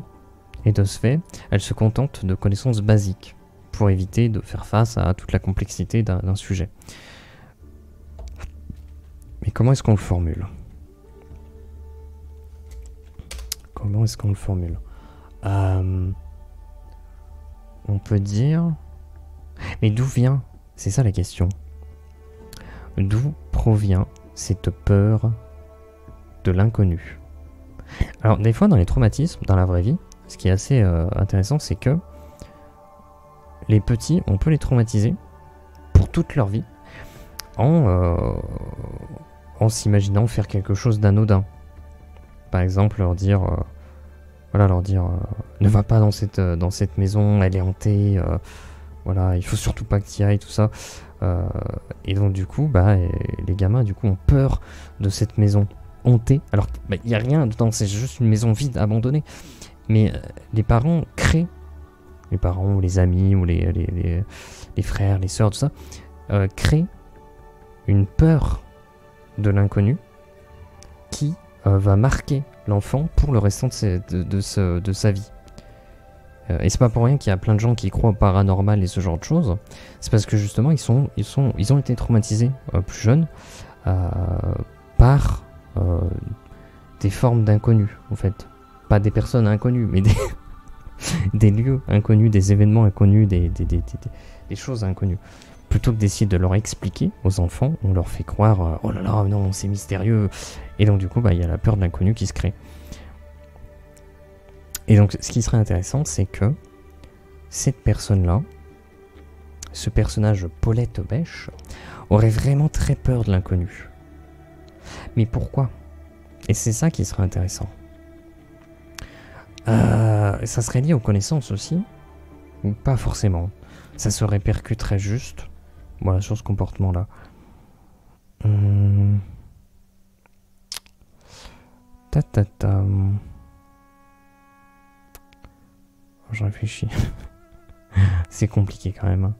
Et de ce fait, elle se contente de connaissances basiques pour éviter de faire face à toute la complexité d'un sujet. Mais comment est-ce qu'on le formule? Comment est-ce qu'on le formule? On peut dire... Mais d'où vient? C'est ça la question. D'où provient cette peur de l'inconnu? Alors des fois dans les traumatismes, dans la vraie vie, ce qui est assez intéressant, c'est que les petits, on peut les traumatiser pour toute leur vie en s'imaginant faire quelque chose d'anodin. Par exemple, leur dire, ne va pas dans cette maison, elle est hantée, voilà, il faut surtout pas que tu y ailles, tout ça. Et donc du coup, bah, les gamins du coup ont peur de cette maison hantée, alors qu'il n'y a rien dedans, c'est juste une maison vide, abandonnée. Mais les parents créent, les parents ou les amis ou les frères, les sœurs, tout ça, créent une peur de l'inconnu qui va marquer l'enfant pour le restant de sa vie. Et c'est pas pour rien qu'il y a plein de gens qui croient au paranormal et ce genre de choses. C'est parce que justement ils ont été traumatisés plus jeunes par des formes d'inconnus en fait. Pas des personnes inconnues, mais des lieux inconnus, des événements inconnus, des choses inconnues. Plutôt que d'essayer de leur expliquer aux enfants, on leur fait croire oh là là, non, c'est mystérieux. Et donc du coup, bah, y a la peur de l'inconnu qui se crée. Et donc ce qui serait intéressant, c'est que cette personne-là, ce personnage Paulette Bêche, aurait vraiment très peur de l'inconnu. Mais pourquoi? Et c'est ça qui serait intéressant. Ça serait lié aux connaissances aussi, ou pas forcément. Ça se répercuterait juste, voilà, sur ce comportement-là. Je réfléchis. C'est compliqué quand même. Hein.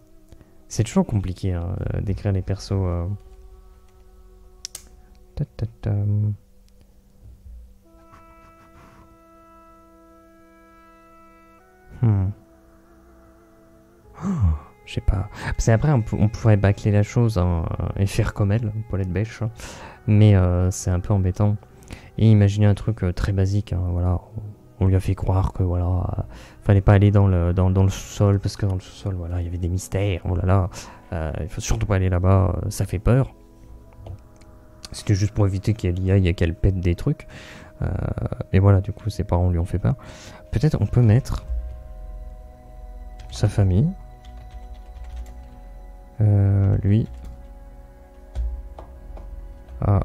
C'est toujours compliqué hein, d'écrire les persos. Je sais pas. Parce qu'après, on pourrait bâcler la chose hein, et faire comme elle, Paulette Bêche. Hein. Mais c'est un peu embêtant. Et imaginez un truc très basique. Hein, voilà. On lui a fait croire que voilà, fallait pas aller dans le sous-sol parce que dans le sous-sol, voilà, il y avait des mystères. Oh là là, il faut surtout pas aller là-bas. Ça fait peur. C'était juste pour éviter qu'elle y aille et qu'elle pète des trucs. Et voilà, du coup, ses parents lui ont fait peur. Peut-être on peut mettre sa famille. Lui. Ah.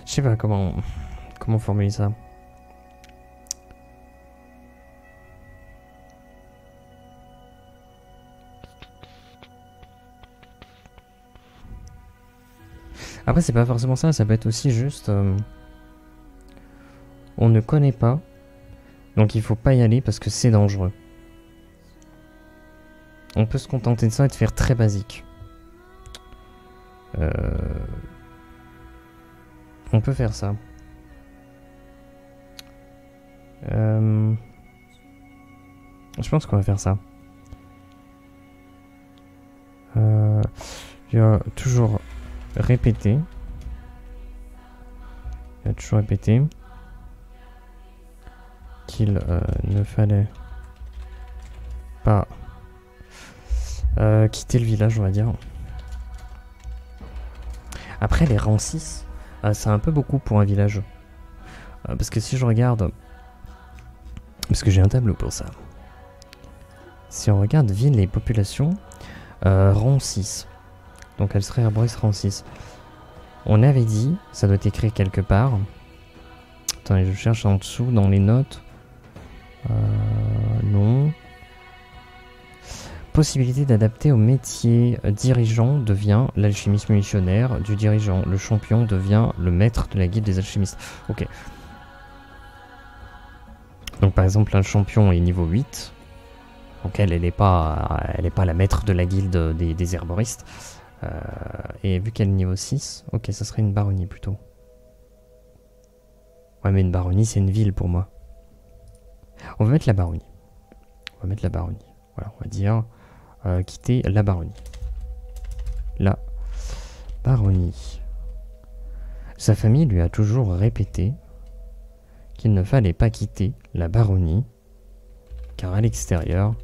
Je sais pas comment Comment formuler ça? Après, c'est pas forcément ça, ça peut être aussi juste... on ne connaît pas, donc il faut pas y aller parce que c'est dangereux. On peut se contenter de ça et de faire très basique. On peut faire ça. Je pense qu'on va faire ça. Il va toujours répéter. Il va toujours répéter qu'il ne fallait pas quitter le village, on va dire. Après, les rangs 6, c'est un peu beaucoup pour un village. Parce que si je regarde... Parce que j'ai un tableau pour ça. Si on regarde ville et population, rang 6. Donc elle serait arboriste rang 6. On avait dit, ça doit être écrit quelque part. Attendez, je cherche en dessous dans les notes. Non. Possibilité d'adapter au métier. Dirigeant devient l'alchimiste munitionnaire du dirigeant. Le champion devient le maître de la guilde des alchimistes. Ok. Donc par exemple, un champion est niveau 8. Donc elle n'est pas la maître de la guilde des herboristes. Et vu qu'elle est niveau 6, ok, ça serait une baronnie plutôt. Ouais, mais une baronnie, c'est une ville pour moi. On va mettre la baronnie. Voilà, on va dire quitter la baronnie. La baronnie. Sa famille lui a toujours répété qu'il ne fallait pas quitter la baronnie, car à l'extérieur,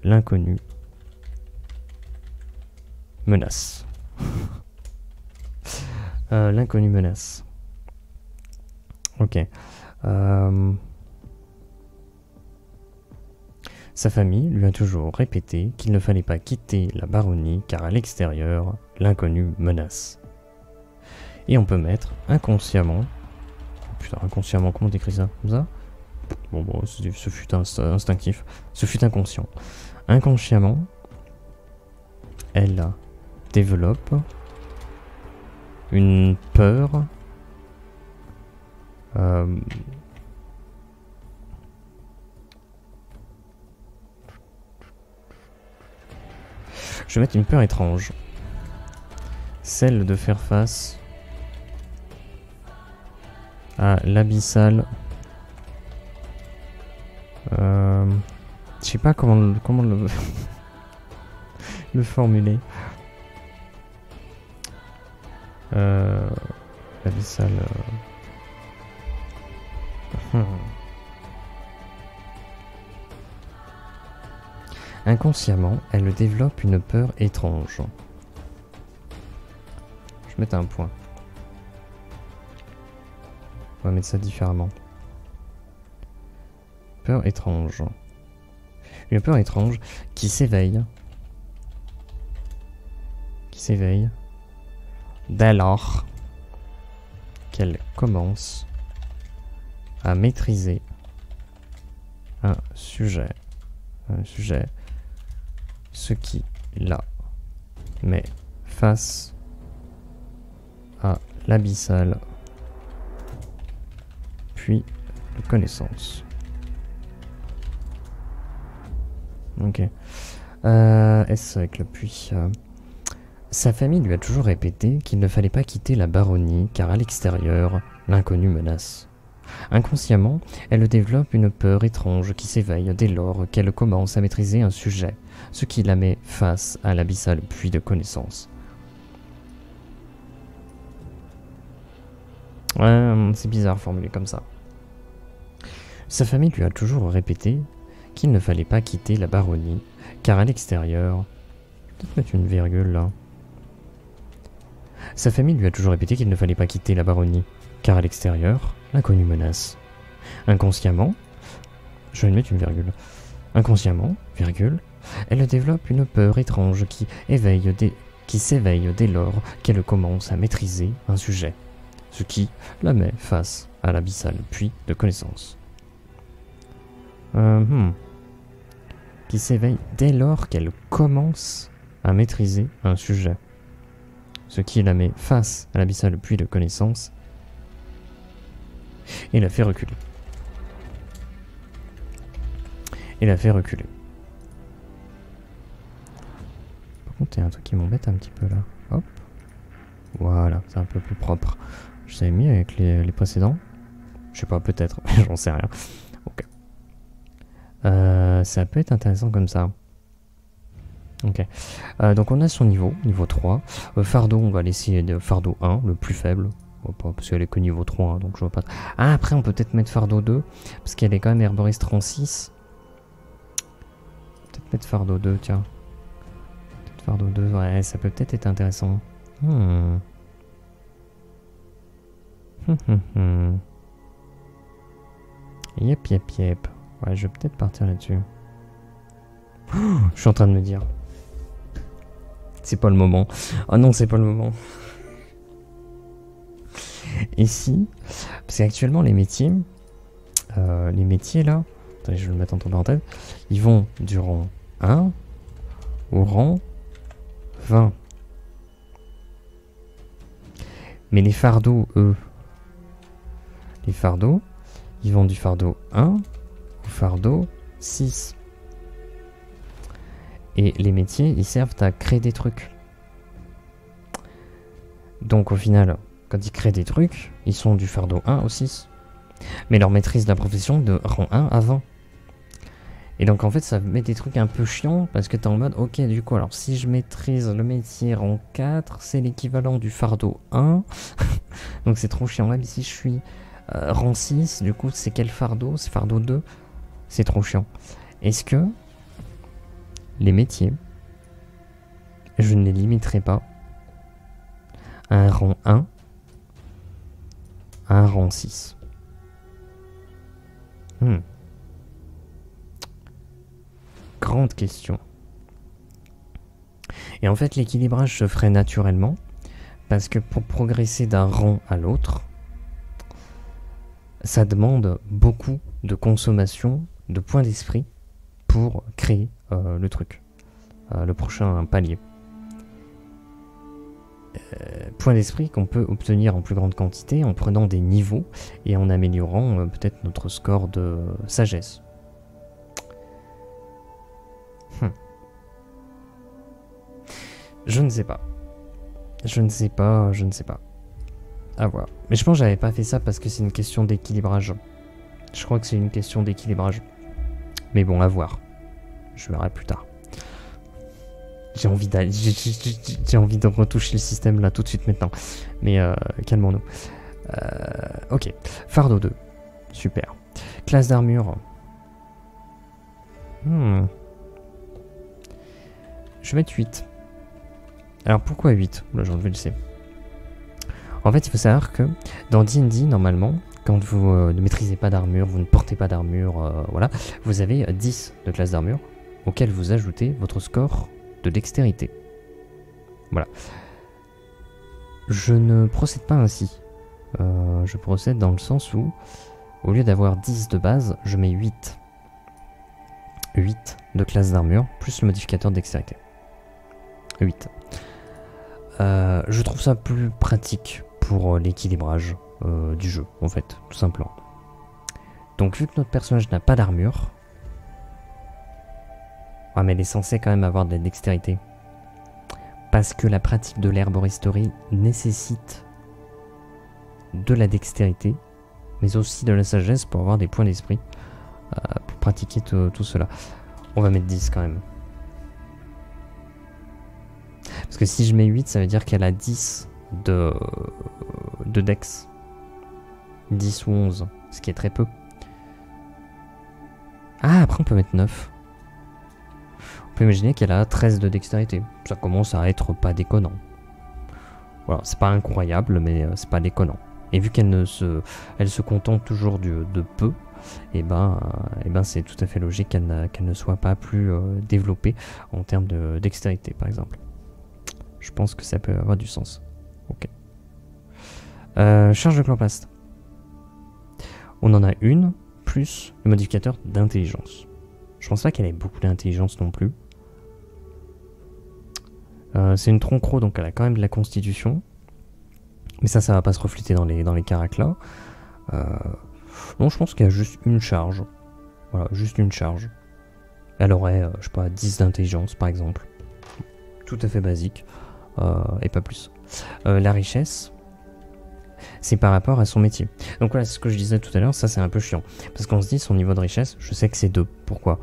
l'inconnu menace. L'inconnu menace. Ok. Sa famille lui a toujours répété qu'il ne fallait pas quitter la baronnie, car à l'extérieur, l'inconnu menace. Et on peut mettre inconsciemment... Oh putain, inconsciemment, comment t'écris ça? Comme ça? Bon, ce fut instinctif. Ce fut inconscient. Inconsciemment, elle développe une peur... Je vais mettre une peur étrange. Celle de faire face à l'abyssal. Je sais pas comment le le formuler. L'abyssal. Inconsciemment, elle développe une peur étrange. Je vais mettre un point. On va mettre ça différemment. Peur étrange. Une peur étrange qui s'éveille. Dès lors qu'elle commence à maîtriser un sujet. Ce qui la met face à l'abyssal, puis de connaissance. Ok. S avec le puis. Sa famille lui a toujours répété qu'il ne fallait pas quitter la baronnie, car à l'extérieur, l'inconnu menace. Inconsciemment, elle développe une peur étrange qui s'éveille dès lors qu'elle commence à maîtriser un sujet, ce qui la met face à l'abyssal puits de connaissance. Ouais, c'est bizarre formulé comme ça. Sa famille lui a toujours répété qu'il ne fallait pas quitter la baronnie, car à l'extérieur... Peut-être mettre une virgule là. Sa famille lui a toujours répété qu'il ne fallait pas quitter la baronnie, car à l'extérieur, l'inconnu menace. Inconsciemment, je vais mettre une virgule. Inconsciemment, virgule, elle développe une peur étrange qui qui s'éveille dès lors qu'elle commence à maîtriser un sujet, ce qui la met face à l'abyssal puits de connaissances. Qui s'éveille dès lors qu'elle commence à maîtriser un sujet, ce qui la met face à l'abyssal puits de connaissances et la fait reculer. Par contre, il y a un truc qui m'embête un petit peu là. Hop. Voilà, c'est un peu plus propre. Je l'avais mis avec les précédents. Je sais pas, peut-être, j'en sais rien. Ok. Ça peut être intéressant comme ça. Ok. Donc on a son niveau 3. Fardeau, on va laisser fardeau 1, le plus faible. Parce qu'elle est que niveau 3, hein, donc je vois pas. Ah, après on peut peut-être mettre fardeau 2, parce qu'elle est quand même herboriste rang 6. Peut-être mettre fardeau 2, tiens. Peut-être fardeau 2, ouais, ça peut peut-être être intéressant. Yep. Ouais, je vais peut-être partir là-dessus. Je suis en train de me dire. C'est pas le moment. Oh non, c'est pas le moment. Et si, parce qu'actuellement les métiers là, attendez, je vais le mettre entre parenthèses, ils vont du rang 1 au rang 20. Mais les fardeaux, eux, ils vont du fardeau 1 au fardeau 6. Et les métiers, ils servent à créer des trucs. Donc au final, quand ils créent des trucs, ils sont du fardeau 1 au 6. Mais leur maîtrise de la profession de rang 1 à 20. Et donc en fait ça met des trucs un peu chiants parce que t'es en mode ok du coup alors si je maîtrise le métier rang 4 c'est l'équivalent du fardeau 1. Donc c'est trop chiant. Même si je suis rang 6 du coup c'est quel fardeau? C'est fardeau 2. C'est trop chiant. Est-ce que les métiers je ne les limiterai pas à un rang 1 à un rang 6? Grande question. Et en fait l'équilibrage se ferait naturellement parce que pour progresser d'un rang à l'autre ça demande beaucoup de consommation de points d'esprit pour créer le truc, le prochain palier. Points d'esprit qu'on peut obtenir en plus grande quantité en prenant des niveaux et en améliorant peut-être notre score de sagesse. Je ne sais pas. Je ne sais pas. À voir. Mais je pense que j'avais pas fait ça parce que c'est une question d'équilibrage. Je crois que c'est une question d'équilibrage. Mais bon, à voir. Je verrai plus tard. J'ai envie de retoucher le système là tout de suite maintenant. Mais calmons-nous. Ok. Fardeau 2. Super. Classe d'armure. Je vais mettre 8. Alors pourquoi 8? Là j'ai enlevé le C. En fait il faut savoir que dans D&D normalement, quand vous ne maîtrisez pas d'armure, vous ne portez pas d'armure, voilà, vous avez 10 de classe d'armure auquel vous ajoutez votre score de dextérité. Voilà. Je ne procède pas ainsi. Je procède dans le sens où, au lieu d'avoir 10 de base, je mets 8. 8 de classe d'armure, plus le modificateur de dextérité. 8. Je trouve ça plus pratique pour l'équilibrage du jeu, en fait, tout simplement. Donc, vu que notre personnage n'a pas d'armure, mais elle est censée quand même avoir de la dextérité. Parce que la pratique de l'herboristerie nécessite de la dextérité, mais aussi de la sagesse pour avoir des points d'esprit, pour pratiquer tout cela. On va mettre 10 quand même. Parce que si je mets 8, ça veut dire qu'elle a 10 de dex. 10 ou 11, ce qui est très peu. Ah, après on peut mettre 9. On peut imaginer qu'elle a 13 de dextérité. Ça commence à être pas déconnant. Voilà, c'est pas incroyable, mais c'est pas déconnant. Et vu qu'elle elle se contente toujours de peu, et ben c'est tout à fait logique qu'elle ne soit pas plus développée en termes de dextérité, par exemple. Je pense que ça peut avoir du sens. Ok. Charge de chloroplaste. On en a une, plus le modificateur d'intelligence. Je pense pas qu'elle ait beaucoup d'intelligence non plus. C'est une tronc-croc, donc elle a quand même de la constitution. Mais ça va pas se refléter dans les caracs là. Non, je pense qu'il y a juste une charge. Voilà, juste une charge. Elle aurait, je sais pas, 10 d'intelligence par exemple. Tout à fait basique. Et pas plus. La richesse, c'est par rapport à son métier. Donc voilà, c'est ce que je disais tout à l'heure, ça c'est un peu chiant. Parce qu'on se dit, son niveau de richesse, je sais que c'est 2. Pourquoi?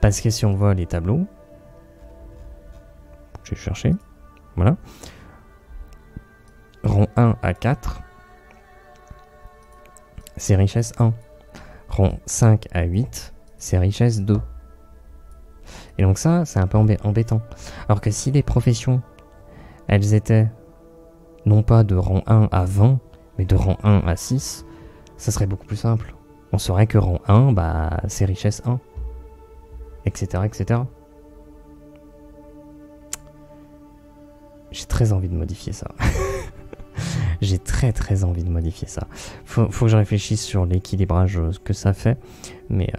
Parce que si on voit les tableaux, je vais chercher, voilà. Rang 1 à 4, c'est richesse 1. Rang 5 à 8, c'est richesse 2. Et donc ça, c'est un peu embêtant. Alors que si les professions, elles étaient non pas de rang 1 à 20, mais de rang 1 à 6, ça serait beaucoup plus simple. On saurait que rang 1, bah, c'est richesse 1. Etc. etc. J'ai très envie de modifier ça. J'ai très envie de modifier ça. Faut que je réfléchisse sur l'équilibrage que ça fait. Mais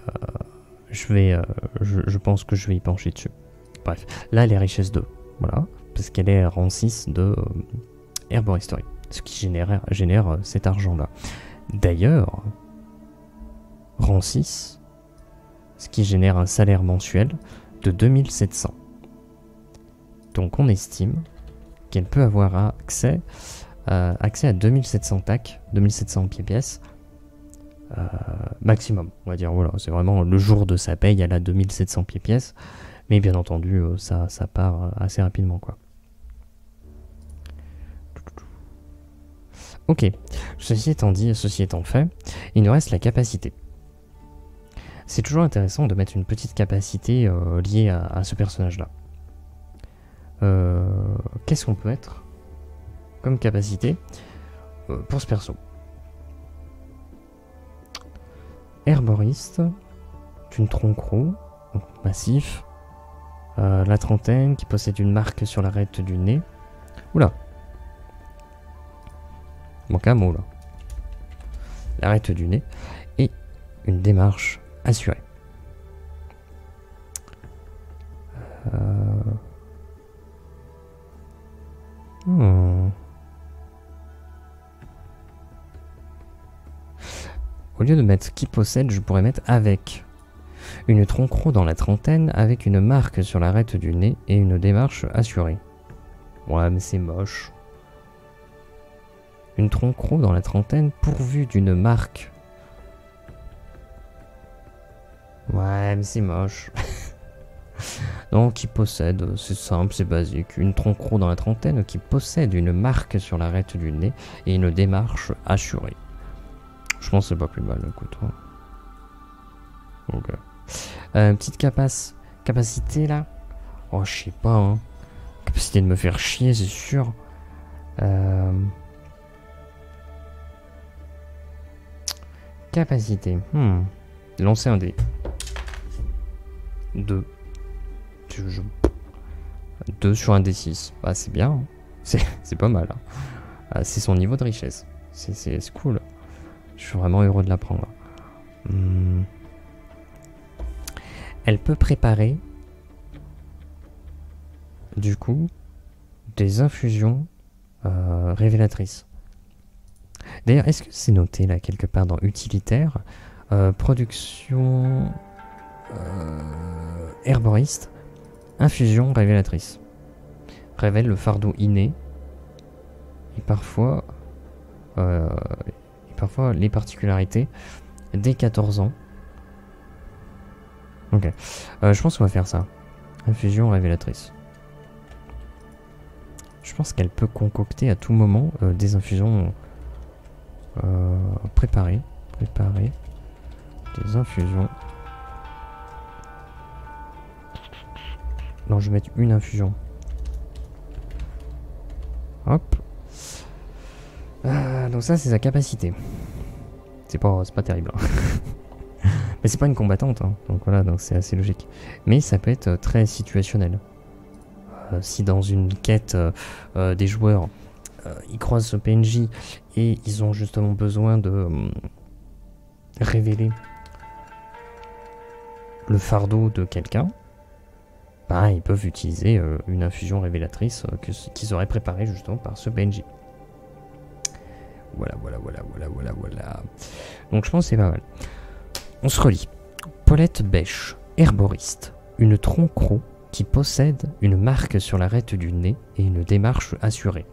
je pense que je vais y pencher dessus. Bref, là elle est richesse 2. Voilà. Parce qu'elle est rang 6 de Herboristerie. Ce qui génère cet argent-là. D'ailleurs, rang 6, ce qui génère un salaire mensuel de 2700. Donc on estime qu'elle peut avoir accès à 2700 tacs, 2700 pièces maximum, on va dire. Voilà, c'est vraiment le jour de sa paye, elle a 2700 pièces, mais bien entendu ça part assez rapidement quoi. Ok, ceci étant dit, ceci étant fait, il nous reste la capacité. C'est toujours intéressant de mettre une petite capacité liée à ce personnage-là. Qu'est-ce qu'on peut mettre comme capacité pour ce perso? Herboriste, une tronc-croc, massif, la trentaine, qui possède une marque sur l'arête du nez. Oula! Manque un mot là. L'arête du nez et une démarche assurée. Au lieu de mettre qui possède, je pourrais mettre avec. Une tronc-croc dans la trentaine avec une marque sur l'arête du nez et une démarche assurée. Ouais, mais c'est moche. Une tronc-croc dans la trentaine pourvue d'une marque. Ouais, mais c'est moche. Non, qui possède, c'est simple, c'est basique. Une tronc-croc dans la trentaine qui possède une marque sur l'arête du nez et une démarche assurée. Je pense que c'est pas plus mal, écoute. Ok. Petite capacité là. Oh, je sais pas, hein. Capacité de me faire chier, c'est sûr. Capacité. Lancer un dé. 2. 2 sur un D6. Bah, c'est bien. Hein. C'est pas mal. Hein. C'est son niveau de richesse. C'est cool. Je suis vraiment heureux de l'apprendre. Elle peut préparer, du coup, des infusions révélatrices. D'ailleurs, est-ce que c'est noté là quelque part dans utilitaire, production herboriste, infusion révélatrice. Révèle le fardeau inné et parfois les particularités dès 14 ans. Ok, je pense qu'on va faire ça. Infusion révélatrice. Je pense qu'elle peut concocter à tout moment des infusions préparer des infusions. Non, je vais mettre une infusion. Hop. Donc ça, c'est sa capacité. C'est pas terrible. Hein. Mais c'est pas une combattante, hein. Donc voilà, donc c'est assez logique. Mais ça peut être très situationnel. si dans une quête des joueurs ils croisent ce PNJ et ils ont justement besoin de révéler le fardeau de quelqu'un, bah, ils peuvent utiliser une infusion révélatrice qu'ils auraient préparée justement par ce PNJ. Voilà. Donc je pense que c'est pas mal. On se relie. Paulette Bêche, herboriste, une tronc-croc qui possède une marque sur l'arête du nez et une démarche assurée.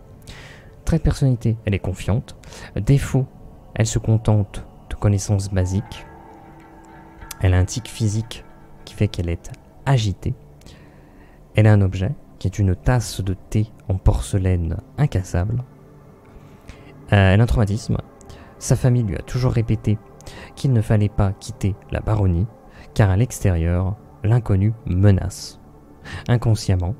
Trait de personnalité, elle est confiante. Défaut, elle se contente de connaissances basiques. Elle a un tic physique qui fait qu'elle est agitée. Elle a un objet qui est une tasse de thé en porcelaine incassable. Elle a un traumatisme. Sa famille lui a toujours répété qu'il ne fallait pas quitter la baronnie, car à l'extérieur, l'inconnu menace. Inconsciemment,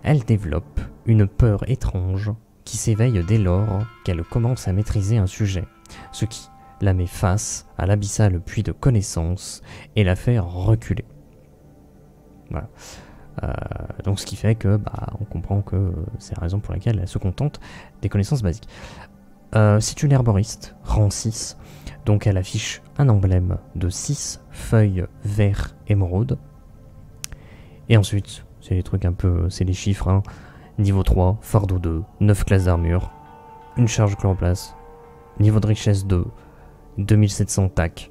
elle développe une peur étrange qui s'éveille dès lors qu'elle commence à maîtriser un sujet, ce qui la met face à l'abyssal puits de connaissances et la fait reculer. Voilà. Donc ce qui fait que on comprend que c'est la raison pour laquelle elle se contente des connaissances basiques. C'est une herboriste, rang 6, donc elle affiche un emblème de 6 feuilles vert émeraude. Et ensuite, c'est les trucs un peu, c'est les chiffres, hein. Niveau 3, fardeau 2, 9 classes d'armure, une charge chloroplaste, niveau de richesse 2, 2700 tac,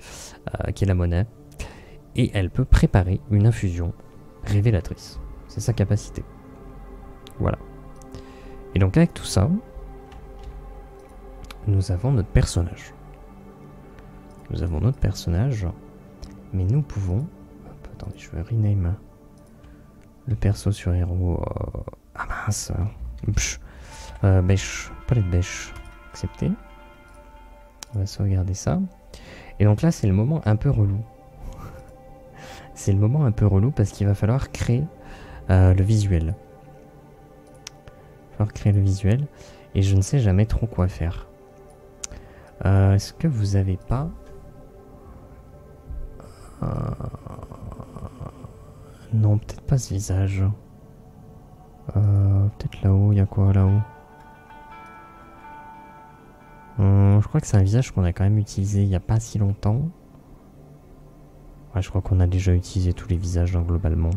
qui est la monnaie. Et elle peut préparer une infusion révélatrice. C'est sa capacité. Voilà. Et donc avec tout ça, nous avons notre personnage. Mais nous pouvons... Attendez, je vais rename le perso sur héros. Ah mince. Bêche. Paulette Bêche. Accepté. On va sauvegarder ça. Et donc là, c'est le moment un peu relou. C'est le moment un peu relou parce qu'il va falloir créer le visuel. Et je ne sais jamais trop quoi faire. Est-ce que vous avez pas... Non, peut-être pas ce visage. Peut-être là-haut, il y a quoi là-haut? Je crois que c'est un visage qu'on a quand même utilisé il n'y a pas si longtemps. Ouais, je crois qu'on a déjà utilisé tous les visages, hein, globalement.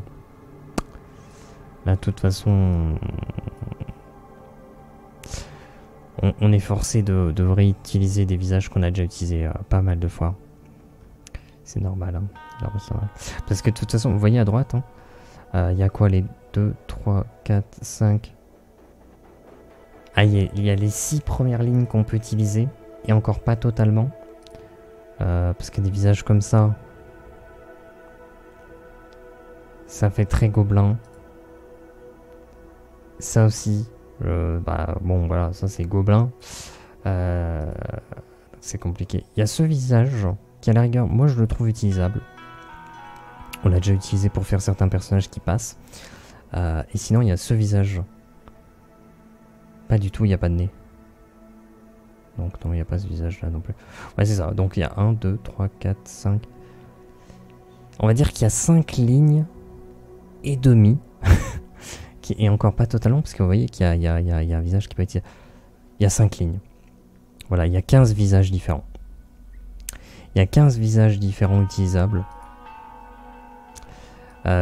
Là, de toute façon... On est forcé de réutiliser des visages qu'on a déjà utilisés pas mal de fois. C'est normal, hein. Parce que de toute façon, vous voyez à droite, il y a quoi, les 2, 3, 4, 5... Ah, il y a les 6 premières lignes qu'on peut utiliser, et encore pas totalement. Parce que des visages comme ça, ça fait très gobelin. Ça aussi, bon voilà, ça c'est gobelin. C'est compliqué. Il y a ce visage qui à la rigueur, moi je le trouve utilisable. On l'a déjà utilisé pour faire certains personnages qui passent. Et sinon il y a ce visage. Pas du tout, il n'y a pas de nez. Donc non, il n'y a pas ce visage là non plus. Ouais, c'est ça. Donc il y a 1, 2, 3, 4, 5. On va dire qu'il y a 5 lignes et demi. Et encore pas totalement, parce que vous voyez qu'il y a un visage qui peut être... Il y a 5 lignes. Voilà, il y a 15 visages différents. Il y a 15 visages différents utilisables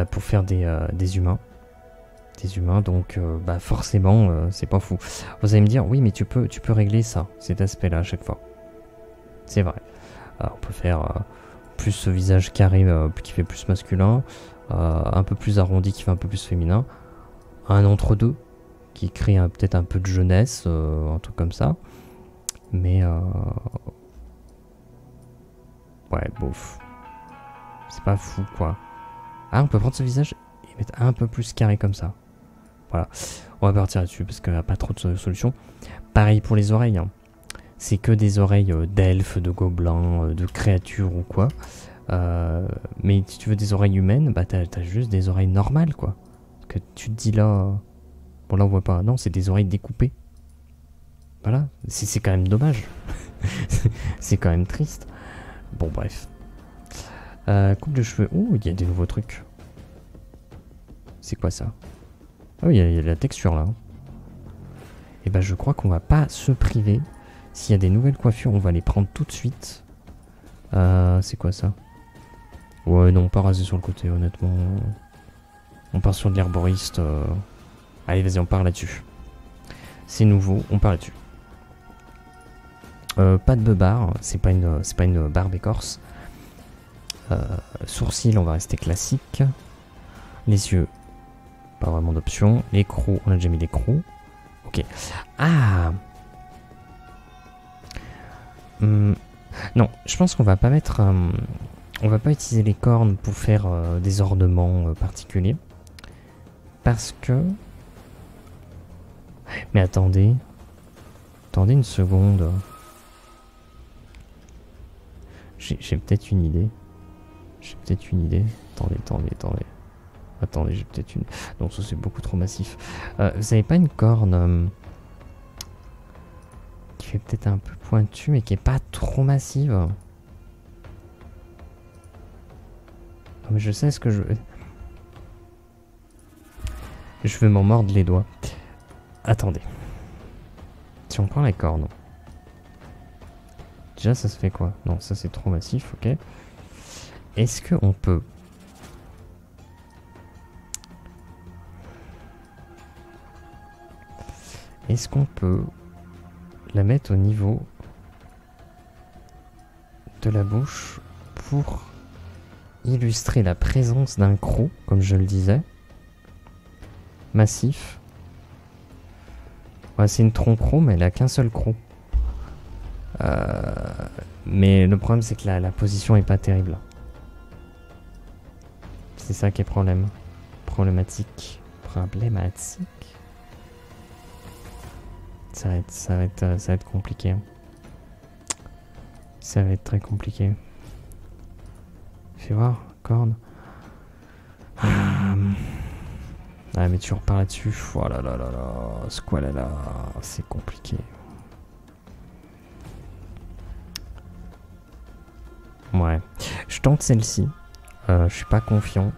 pour faire des humains. Des humains, donc forcément, c'est pas fou. Vous allez me dire, oui, mais tu peux régler ça, cet aspect-là à chaque fois. C'est vrai. On peut faire plus ce visage carré qui fait plus masculin, un peu plus arrondi qui fait un peu plus féminin, un entre-deux qui crée peut-être un peu de jeunesse, un truc comme ça. Mais ouais, bof. C'est pas fou, quoi. Ah, on peut prendre ce visage et mettre un peu plus carré comme ça. Voilà, on va partir là-dessus parce qu'il n'y a pas trop de solutions. Pareil pour les oreilles, hein. C'est que des oreilles d'elfes, de gobelins, de créatures ou quoi. Mais si tu veux des oreilles humaines, t'as juste des oreilles normales, quoi. Parce que tu te dis là... Bon, là on voit pas. Non, c'est des oreilles découpées. Voilà, c'est quand même dommage. C'est quand même triste. Bon, bref. Coupe de cheveux. Oh, il y a des nouveaux trucs. C'est quoi ça? Ah oui, il y a la texture là. Et bah je crois qu'on va pas se priver. S'il y a des nouvelles coiffures, on va les prendre tout de suite. C'est quoi ça? Ouais, non, pas rasé sur le côté, honnêtement. On part sur de l'herboriste. Allez, vas-y, on part là-dessus. C'est nouveau, on part là-dessus. Pas de beubare, c'est pas une barbe écorce. Sourcils, on va rester classique. Les yeux, pas vraiment d'option. Les crocs, on a déjà mis les crocs. Ok. Ah non, je pense qu'on va pas mettre... on va pas utiliser les cornes pour faire des ornements particuliers. Parce que... Mais attendez. Attendez une seconde. J'ai peut-être une idée. Attendez, j'ai peut-être une... Non, ça c'est beaucoup trop massif. Vous avez pas une corne qui fait peut-être un peu pointue, mais qui est pas trop massive? Non, mais je sais ce que je veux. Je veux m'en mordre les doigts. Attendez. Si on prend la corne... Déjà, ça se fait quoi? Non, ça c'est trop massif, ok. Est-ce qu'on peut... Est-ce qu'on peut la mettre au niveau de la bouche pour illustrer la présence d'un croc, comme je le disais, massif. Ouais, c'est une tronc-croc, mais elle a qu'un seul croc. Mais le problème, c'est que la position est pas terrible. C'est ça qui est problématique. Ça va être compliqué. Ça va être très compliqué. Fais voir, corne. Ah mais tu repars là-dessus. Oh là là là là. Squalala. C'est compliqué. Ouais. Je tente celle-ci. Je suis pas confiant.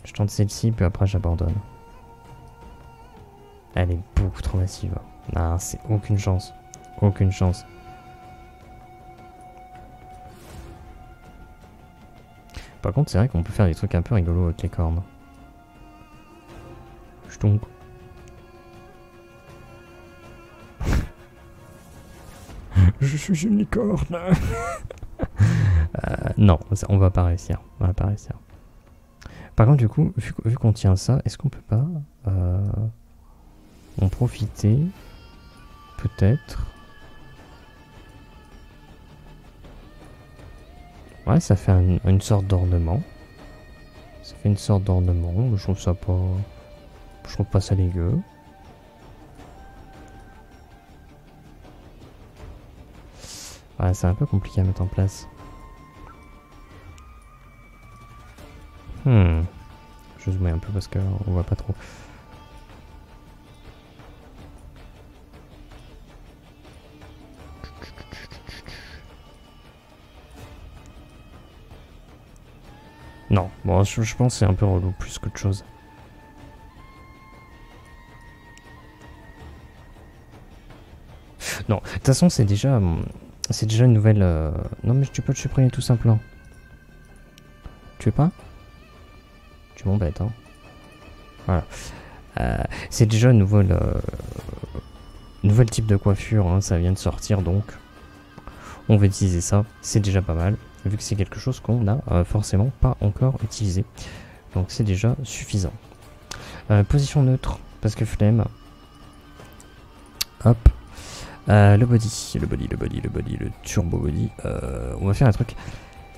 Je tente celle-ci, puis après j'abandonne. Elle est beaucoup trop massive. Ah, c'est aucune chance. Aucune chance. Par contre, c'est vrai qu'on peut faire des trucs un peu rigolos avec les cornes. Je tombe. Je suis une licorne. Non, on va pas réussir. Par contre, du coup, vu qu'on tient ça, est-ce qu'on peut pas en profiter? Peut-être. Ouais, ça fait une sorte d'ornement. Je trouve ça pas... Je trouve pas ça dégueu. Ouais, c'est un peu compliqué à mettre en place. Je zoome un peu parce qu'on voit pas trop. Non, bon, je pense que c'est un peu relou plus qu'autre chose. Non, de toute façon, c'est déjà une nouvelle... Non, mais tu peux le supprimer tout simplement. Tu veux pas? Tu m'embêtes, hein. Voilà. C'est déjà une nouvelle type de coiffure, hein, ça vient de sortir, donc on va utiliser ça. C'est déjà pas mal, vu que c'est quelque chose qu'on n'a forcément pas encore utilisé. Donc c'est déjà suffisant. Position neutre, parce que flemme. Hop. Le body, le turbo body. On va faire un truc.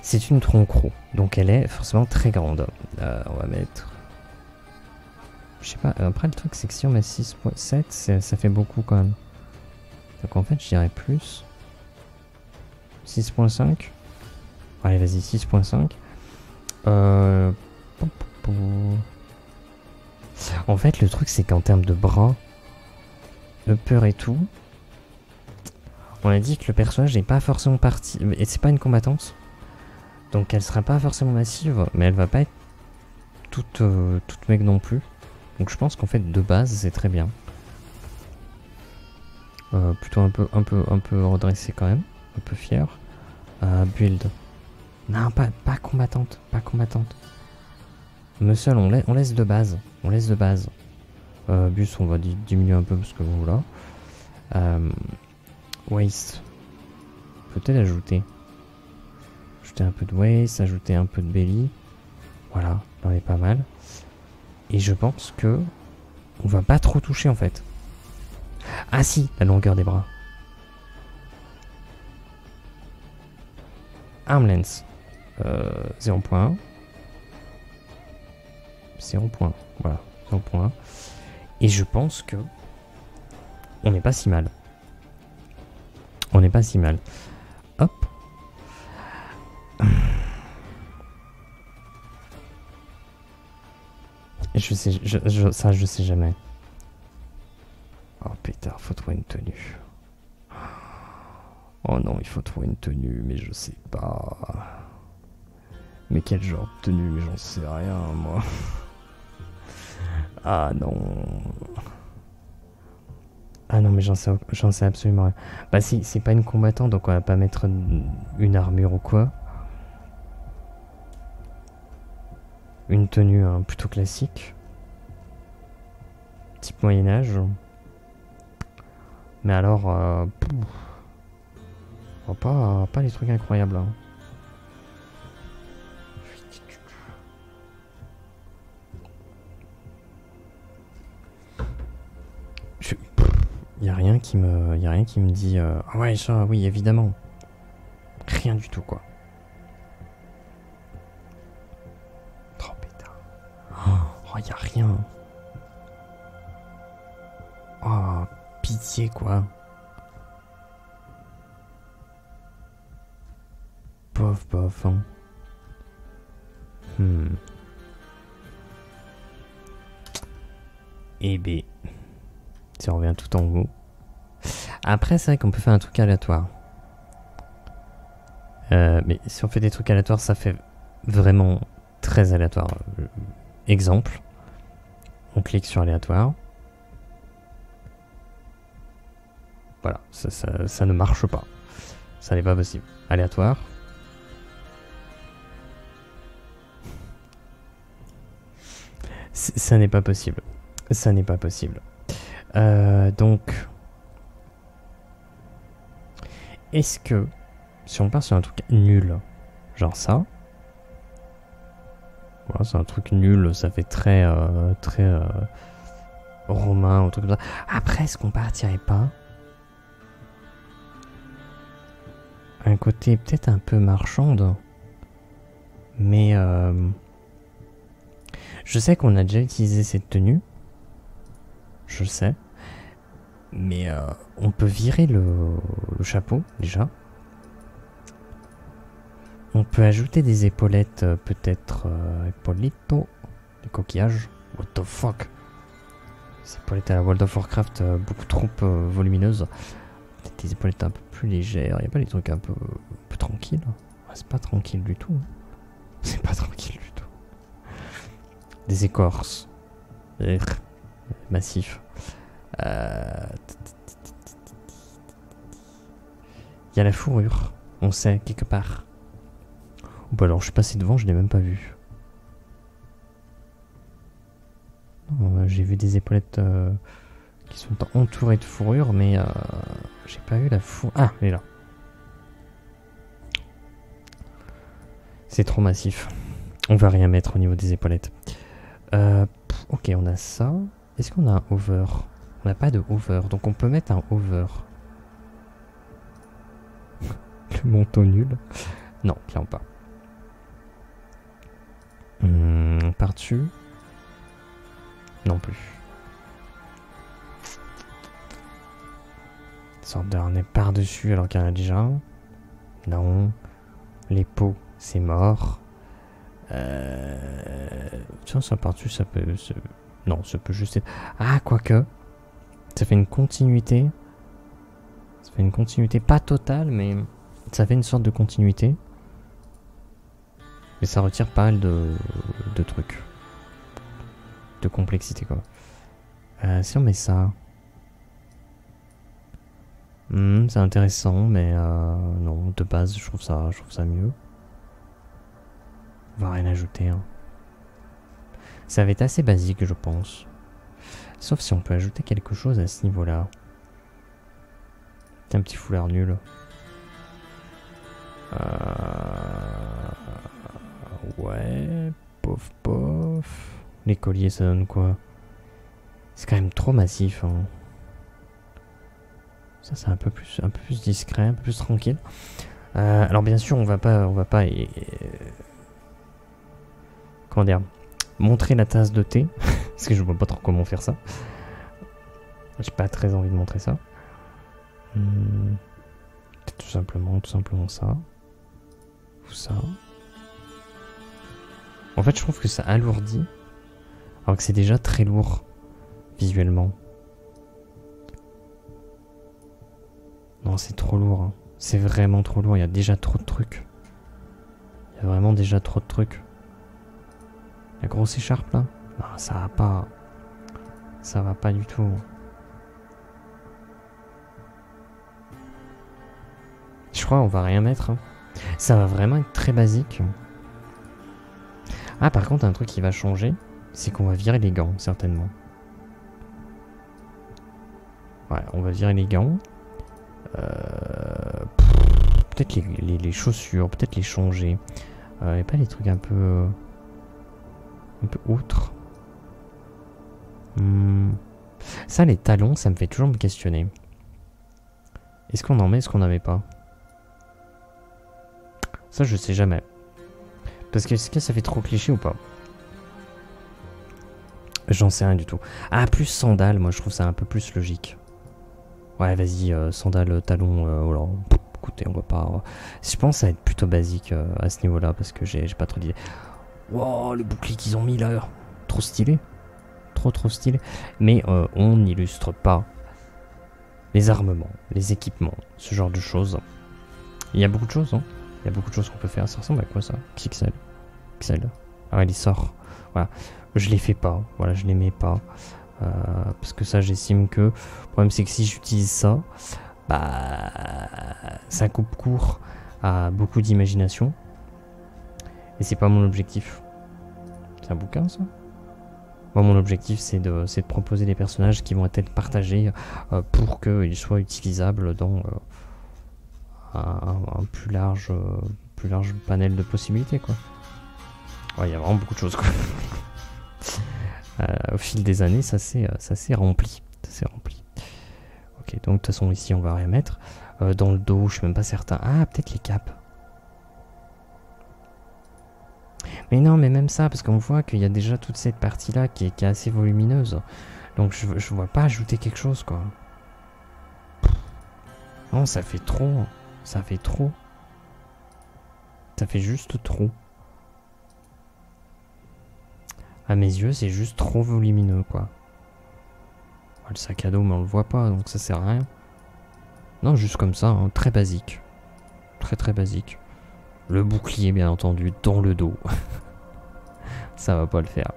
C'est une tronc-croc, donc elle est forcément très grande. On va mettre... Je sais pas, après le truc c'est que si on met 6.7, ça fait beaucoup quand même. Donc en fait je dirais plus. 6.5. Allez vas-y, 6.5. En fait le truc c'est qu'en termes de bras, upper et tout, on a dit que le personnage n'est pas forcément parti, et c'est pas une combattante. Donc elle sera pas forcément massive, mais elle va pas être toute mec non plus. Donc je pense qu'en fait de base c'est très bien. Plutôt un peu redressé quand même, un peu fier. Build. Non, pas combattante, pas combattante. Muscle, on laisse de base, on laisse de base. Bus, on va diminuer un peu parce que voilà. Waste. Peut-être ajouter. Ajouter un peu de waste, ajouter un peu de belly. Voilà, on est pas mal. Et je pense que on va pas trop toucher en fait. Ah si, la longueur des bras. Arm length. 0.1. 0.1. Voilà, 0.1. Et je pense que on n'est pas si mal. On n'est pas si mal. Hop. Je sais, ça je sais jamais. Oh pétard, faut trouver une tenue. Oh non, il faut trouver une tenue, mais je sais pas. Mais quel genre de tenue, mais j'en sais rien, moi. Ah non. Ah non, mais j'en sais absolument rien. Bah si, c'est pas une combattante, donc on va pas mettre une armure ou quoi. Une tenue plutôt classique. Type Moyen-Âge. Mais alors... pas les trucs incroyables. Hein. Y a rien qui me dit ah ouais ça oui évidemment. Rien du tout quoi. Oh putain. Oh y a rien. Oh pitié quoi. Bof hein. Et B. Si on revient tout en haut. Après, c'est vrai qu'on peut faire un truc aléatoire. Mais si on fait des trucs aléatoires, ça fait vraiment très aléatoire. Exemple. On clique sur aléatoire. Voilà, ça ne marche pas. Ça n'est pas possible. Aléatoire. Ça n'est pas possible. Ça n'est pas possible. Donc, est-ce que si on part sur un truc nul, genre ça, voilà, c'est un truc nul, ça fait très romain ou truc comme ça. Après, est-ce qu'on partirait pas un côté peut-être un peu marchande, mais je sais qu'on a déjà utilisé cette tenue, je sais. Mais on peut virer le chapeau, déjà. On peut ajouter des épaulettes, peut-être... épaulettes, des coquillages. What the fuck? Ces épaulettes à la World of Warcraft, beaucoup trop volumineuses. Peut-être des épaulettes un peu plus légères. Y a pas des trucs un peu tranquilles? Ouais, c'est pas tranquille du tout. C'est pas tranquille du tout. Des écorces. Massifs. Il y a la fourrure, on sait, quelque part. Ou alors je suis passé devant, je l'ai même pas vu. J'ai vu des épaulettes qui sont entourées de fourrure, mais j'ai pas vu la fourrure. Ah, elle est là. C'est trop massif. On va rien mettre au niveau des épaulettes. Ok, on a ça. Est-ce qu'on a un over? On n'a pas de over, donc on peut mettre un over. Le manteau nul. Non, clairement pas. Par-dessus. Non plus. Une sorte de harnais par-dessus alors qu'il y en a déjà un. Non. Les peaux, c'est mort. Tiens, ça par-dessus, ça peut... Non, ça peut juste être... Ah, quoique. Ça fait une continuité. Ça fait une continuité pas totale, mais ça fait une sorte de continuité. Mais ça retire pas mal de trucs. de complexité quoi. Si on met ça... c'est intéressant, mais non, de base, je trouve ça mieux. On va rien ajouter. Hein. Ça va être assez basique, je pense. Sauf si on peut ajouter quelque chose à ce niveau-là. C'est un petit foulard nul. Ouais, pof pof. Les colliers, ça donne quoi? C'est quand même trop massif. Hein. Ça, c'est un peu plus discret, un peu plus tranquille. Alors bien sûr, on va pas, comment dire, montrer la tasse de thé, parce que je vois pas trop comment faire ça. J'ai pas très envie de montrer ça. Tout simplement ça. Ou ça. En fait, je trouve que ça alourdit, alors que c'est déjà très lourd visuellement. Non, c'est trop lourd. Hein. C'est vraiment trop lourd. Il y a déjà trop de trucs. Il y a vraiment déjà trop de trucs. La grosse écharpe là? Non, ça va pas. Ça va pas du tout. Je crois qu'on va rien mettre. Hein. Ça va vraiment être très basique. Ah, par contre, un truc qui va changer, c'est qu'on va virer les gants, certainement. Ouais, on va virer les gants. Peut-être les chaussures, peut-être les changer. Et pas les trucs un peu outre. Ça, les talons, ça me fait toujours me questionner. Est-ce qu'on en met, est-ce qu'on n'en met pas? Ça, je sais jamais. Parce que est-ce que ça fait trop cliché ou pas? J'en sais rien du tout. Ah, plus sandales, moi je trouve ça un peu plus logique. Ouais, vas-y, sandales, talons, voilà. Écoutez, on va pas... Je pense que ça va être plutôt basique à ce niveau-là, parce que j'ai pas trop d'idées. Wow, le bouclier qu'ils ont mis là. Trop stylé. Trop stylé. Mais on n'illustre pas les armements, les équipements, ce genre de choses. Il y a beaucoup de choses, hein. Il y a beaucoup de choses qu'on peut faire. Ça ressemble à quoi ça? Pixel. Ah ouais, il sort. Voilà. Je les fais pas. Voilà, je les mets pas. Parce que ça, j'estime que... Le problème, c'est que si j'utilise ça, bah... ça coupe court à beaucoup d'imagination. Et c'est pas mon objectif. C'est un bouquin, ça? Moi, mon objectif, c'est de proposer des personnages qui vont être partagés pour qu'ils soient utilisables dans un plus large panel de possibilités, quoi. Ouais, il y a vraiment beaucoup de choses, quoi. Au fil des années, ça s'est rempli. Ok, donc de toute façon, ici, on va rien mettre. Dans le dos, je suis même pas certain. Ah, peut-être les capes. Mais non, mais même ça, parce qu'on voit qu'il y a déjà toute cette partie-là qui est assez volumineuse. Donc je vois pas ajouter quelque chose, quoi. Non, ça fait trop. Ça fait trop. Ça fait juste trop. À mes yeux, c'est juste trop volumineux, quoi. Le sac à dos, mais on le voit pas, donc ça sert à rien. Non, juste comme ça, hein, très basique. Très basique. Le bouclier, bien entendu, dans le dos. Ça va pas le faire.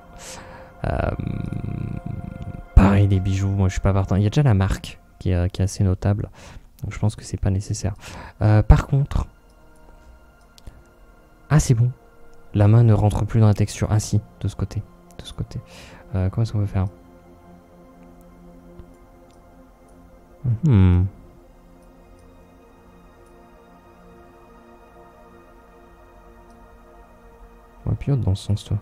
Pareil, les bijoux, moi je suis pas partant. Il y a déjà la marque qui est assez notable. Donc je pense que c'est pas nécessaire. Par contre... Ah, c'est bon. La main ne rentre plus dans la texture. Ah si, de ce côté. Comment est-ce qu'on peut faire? On va piloter dans ce sens, toi.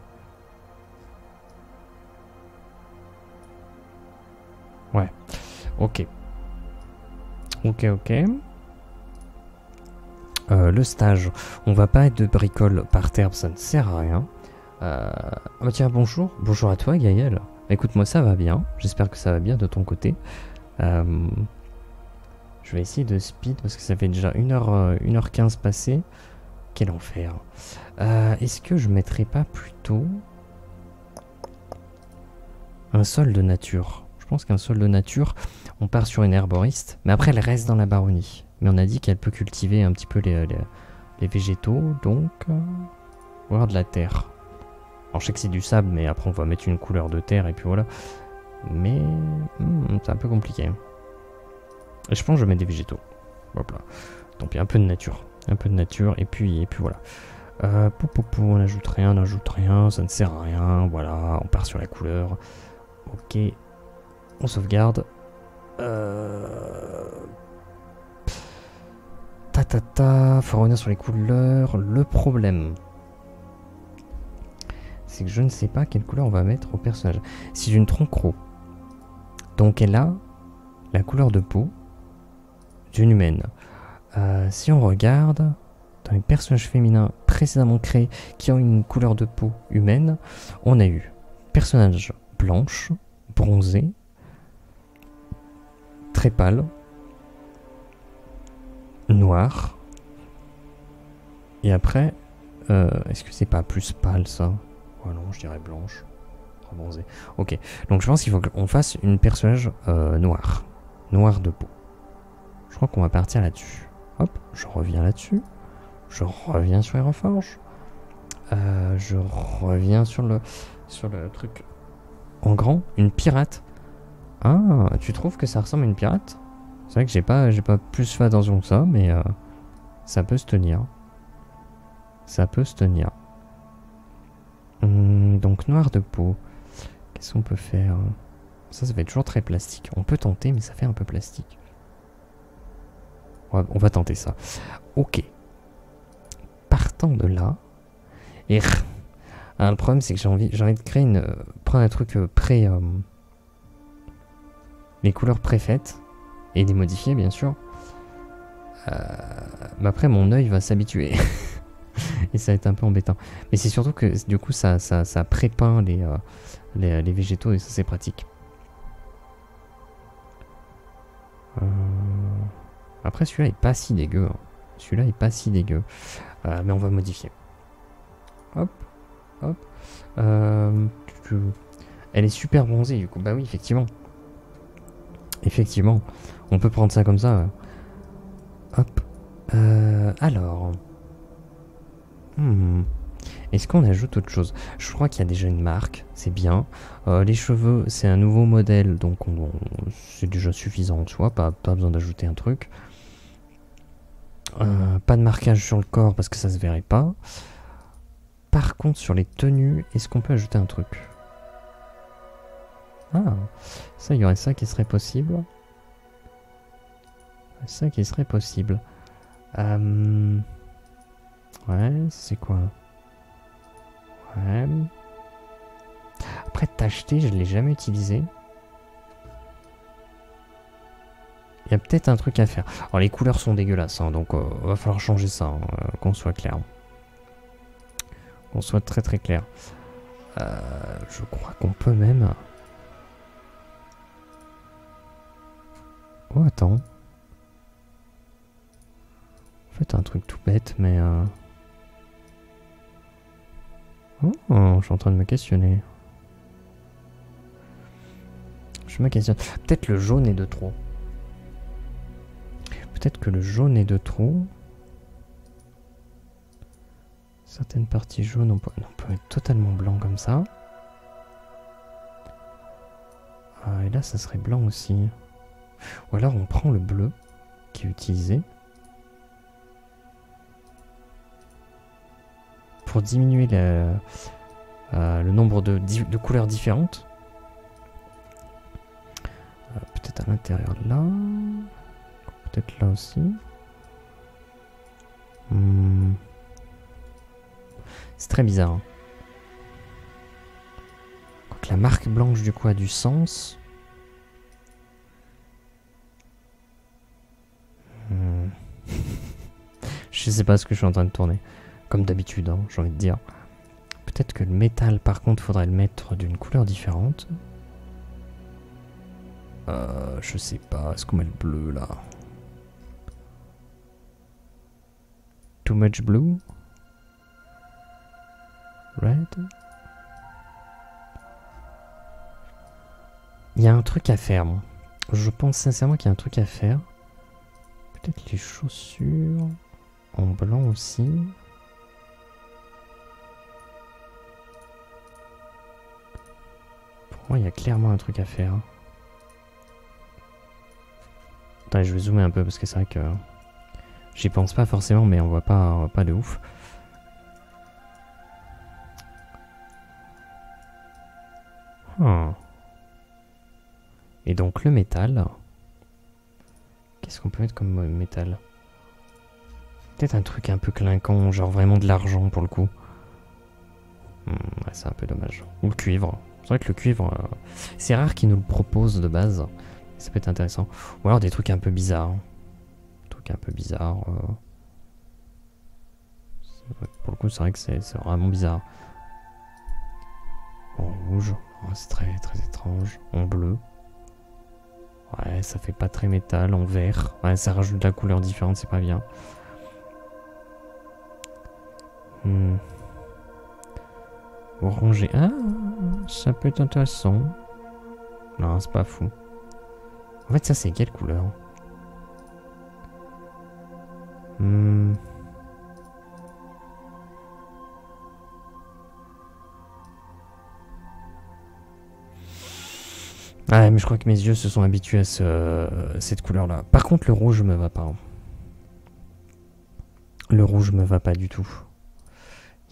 Ouais. Ok. Le stage. On va pas être de bricole par terre, ça ne sert à rien. Oh tiens, bonjour. Bonjour à toi, Gaël. Écoute, moi ça va bien. J'espère que ça va bien de ton côté. Je vais essayer de speed parce que ça fait déjà 1h15 passé. Quel enfer. Est-ce que je mettrais pas plutôt un sol de nature? Je pense qu'un sol de nature, on part sur une herboriste, mais après elle reste dans la baronnie. Mais on a dit qu'elle peut cultiver un petit peu les végétaux, donc on va avoir de la terre. Alors je sais que c'est du sable, mais après on va mettre une couleur de terre et puis voilà. Mais c'est un peu compliqué. Et je pense que je mets des végétaux. Hop là. Tant pis, un peu de nature. Un peu de nature et puis voilà. On n'ajoute rien, ça ne sert à rien. Voilà, on part sur la couleur. Ok. On sauvegarde. Faut revenir sur les couleurs. Le problème, c'est que je ne sais pas quelle couleur on va mettre au personnage. C'est une tronc-croc. Donc elle a la couleur de peau d'une humaine. Si on regarde dans les personnages féminins précédemment créés qui ont une couleur de peau humaine, on a eu personnage blanche, bronzé, très pâle, noir, et après, est-ce que c'est pas plus pâle ça? Oh non, je dirais blanche, bronzé. Ok, donc je pense qu'il faut qu'on fasse une personnage noir de peau. Je crois qu'on va partir là-dessus. Hop, je reviens là-dessus. Je reviens sur Aeroforge. Je reviens sur le truc en grand. Une pirate. Ah, tu trouves que ça ressemble à une pirate? C'est vrai que j'ai pas plus fait attention que ça, mais ça peut se tenir. Ça peut se tenir. Donc noir de peau. Qu'est-ce qu'on peut faire? Ça va être toujours très plastique. On peut tenter, mais ça fait un peu plastique. On va tenter ça. Ok. Partant de là. Et alors, le problème, c'est que j'ai envie de créer prendre un truc les couleurs préfaites. Et les modifier, bien sûr. Mais après, mon œil va s'habituer. Et ça va être un peu embêtant. Mais c'est surtout que, du coup, ça prépeint les végétaux et ça, c'est pratique. Après, celui-là est pas si dégueu. Hein. Celui-là est pas si dégueu. Mais on va modifier. Hop. Hop. Elle est super bronzée, du coup. Bah oui, effectivement. Effectivement. On peut prendre ça comme ça. Hop. Alors. Est-ce qu'on ajoute autre chose? Je crois qu'il y a déjà une marque. C'est bien. Les cheveux, c'est un nouveau modèle. Donc, c'est déjà suffisant en soi. Pas besoin d'ajouter un truc. Pas de marquage sur le corps parce que ça se verrait pas. Par contre, sur les tenues, est-ce qu'on peut ajouter un truc? Ah, ça, il y aurait ça qui serait possible. Ça qui serait possible. Ouais, c'est quoi? Ouais. Après, t'acheter, je l'ai jamais utilisé. Il y a peut-être un truc à faire. Alors, les couleurs sont dégueulasses, hein, donc va falloir changer ça, hein, qu'on soit clair. Qu'on soit très très clair. Je crois qu'on peut même... Oh, attends. En fait, un truc tout bête, mais... Oh, je suis en train de me questionner. Je me questionne. Peut-être le jaune est de trop. Peut-être que le jaune est de trop. Certaines parties jaunes, on peut être totalement blanc comme ça. Et là, ça serait blanc aussi. Ou alors, on prend le bleu qui est utilisé. Pour diminuer le nombre de couleurs différentes. Peut-être à l'intérieur là. Peut-être là aussi. C'est très bizarre. Hein. Donc la marque blanche du coup a du sens. Je sais pas ce que je suis en train de tourner. Comme d'habitude, hein, j'ai envie de dire. Peut-être que le métal, par contre, faudrait le mettre d'une couleur différente. Je sais pas. Est-ce qu'on met le bleu, là? Too much blue? Red? Il y a un truc à faire, moi. Je pense sincèrement qu'il y a un truc à faire. Peut-être les chaussures en blanc aussi. il y a clairement un truc à faire. Attends, je vais zoomer un peu parce que c'est vrai que j'y pense pas forcément, mais on voit pas de ouf. Et donc le métal. Qu'est-ce qu'on peut mettre comme métal? Peut-être un truc un peu clinquant, genre vraiment de l'argent pour le coup. Ouais, c'est un peu dommage. Ou le cuivre. C'est vrai que le cuivre, c'est rare qu'ils nous le proposent de base. Ça peut être intéressant. Ou alors des trucs un peu bizarres. Des trucs un peu bizarres. Pour le coup, c'est vrai que c'est vraiment bizarre. En rouge, c'est très étrange. En bleu. Ouais, ça fait pas très métal. En vert. Ouais, ça rajoute de la couleur différente, c'est pas bien. Orangé. Ah, ça peut être intéressant. Non, c'est pas fou. En fait, ça, c'est quelle couleur? Ouais, mais je crois que mes yeux se sont habitués à cette couleur-là. Par contre, le rouge me va pas. Le rouge me va pas du tout.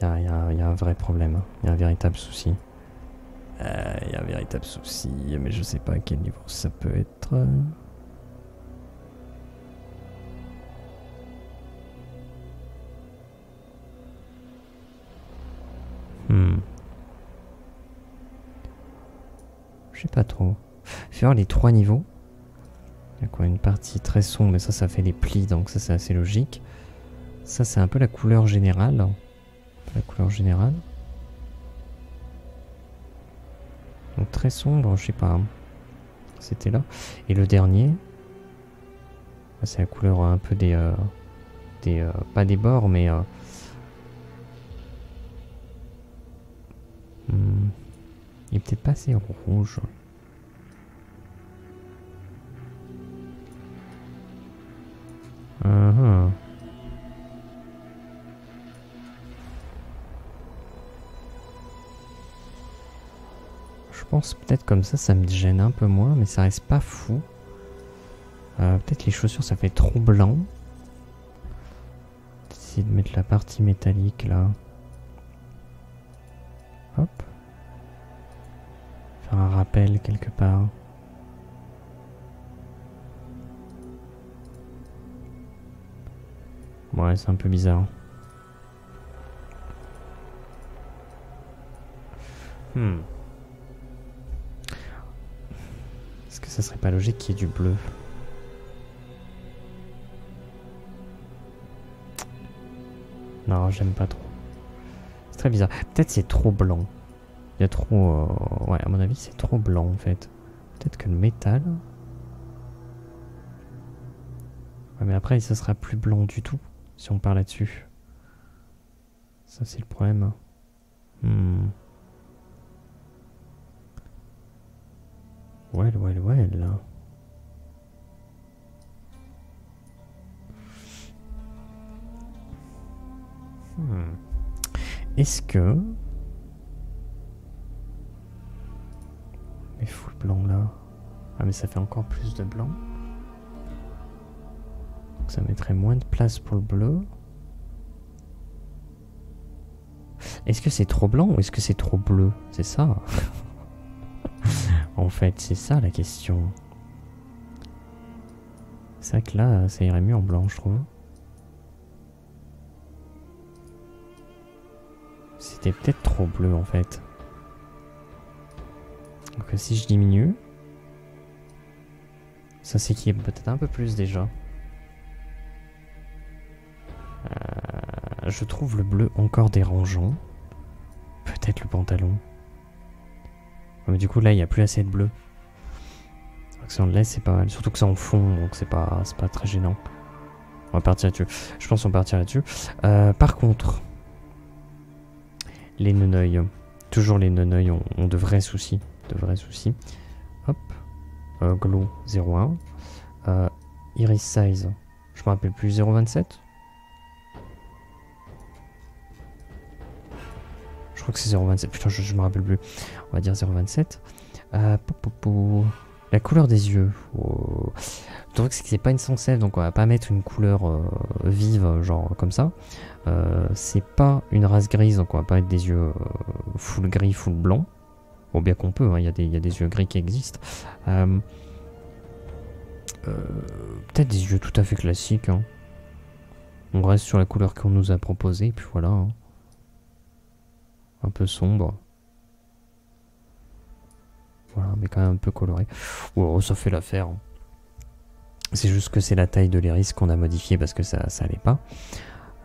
Il y a un vrai problème. Il y a un véritable souci. Il y a un véritable souci, mais je sais pas à quel niveau ça peut être. Je sais pas trop. Faire les 3 niveaux. Il y a quoi, une partie très sombre, mais ça fait les plis, donc ça c'est assez logique. Ça c'est un peu la couleur générale. La couleur générale. Donc très sombre, je sais pas. C'était là. Et le dernier. C'est la couleur un peu des pas des bords, mais il est peut-être pas assez rouge. Je pense peut-être comme ça me gêne un peu moins, mais ça reste pas fou. Peut-être les chaussures, ça fait trop blanc. Essayer de mettre la partie métallique là. Hop. Faire un rappel quelque part. Ouais, c'est un peu bizarre. Est-ce que ça serait pas logique qu'il y ait du bleu? Non, j'aime pas trop. C'est très bizarre. Peut-être c'est trop blanc. Il y a trop... ouais, à mon avis, c'est trop blanc en fait. Peut-être que le métal... Ouais, mais après, ça sera plus blanc du tout si on part là-dessus. Ça, c'est le problème. Ouais. Est-ce que... Mais full blanc là. Ah mais ça fait encore plus de blanc. Donc ça mettrait moins de place pour le bleu. Est-ce que c'est trop blanc ou est-ce que c'est trop bleu? C'est ça. En fait, c'est ça la question. C'est vrai que là, ça irait mieux en blanc, je trouve. C'était peut-être trop bleu en fait. Donc si je diminue, ça s'équilibre peut-être un peu plus déjà. Je trouve le bleu encore dérangeant. Peut-être le pantalon. Mais du coup là il n'y a plus assez de bleu. Donc si on le laisse c'est pas mal. Surtout que c'est en fond donc c'est pas très gênant. On va partir là-dessus. Je pense qu'on va partir là-dessus. Par contre, les neneuils. Toujours les neneuils ont de vrais soucis. Hop. Glow 0,1. Iris size. Je me rappelle plus 0,27. Je crois que c'est 0,27. Putain, je me rappelle plus. On va dire 0,27. La couleur des yeux. Oh. Le truc c'est que c'est pas une sans sève, donc on va pas mettre une couleur vive, genre comme ça. C'est pas une race grise, donc on va pas mettre des yeux full gris, full blanc. Bon, bien qu'on peut, hein, y a des yeux gris qui existent. Peut-être des yeux tout à fait classiques. Hein. On reste sur la couleur qu'on nous a proposée, puis voilà. Hein. Un peu sombre. Voilà, mais quand même un peu coloré. Oh, ça fait l'affaire. Hein. C'est juste que c'est la taille de l'iris qu'on a modifié parce que ça allait pas.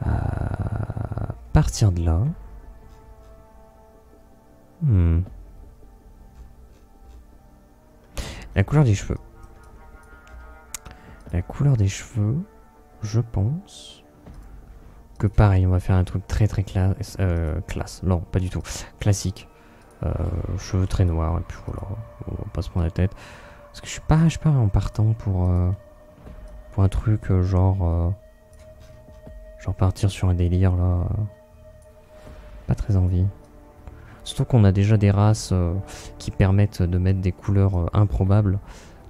À partir de là... La couleur des cheveux. La couleur des cheveux, je pense que pareil, on va faire un truc très classe. Non, pas du tout. Classique. Cheveux très noirs, et puis voilà. On va pas se prendre la tête. Parce que je suis pas en partant pour un truc genre partir sur un délire là. Pas très envie. Surtout qu'on a déjà des races qui permettent de mettre des couleurs improbables.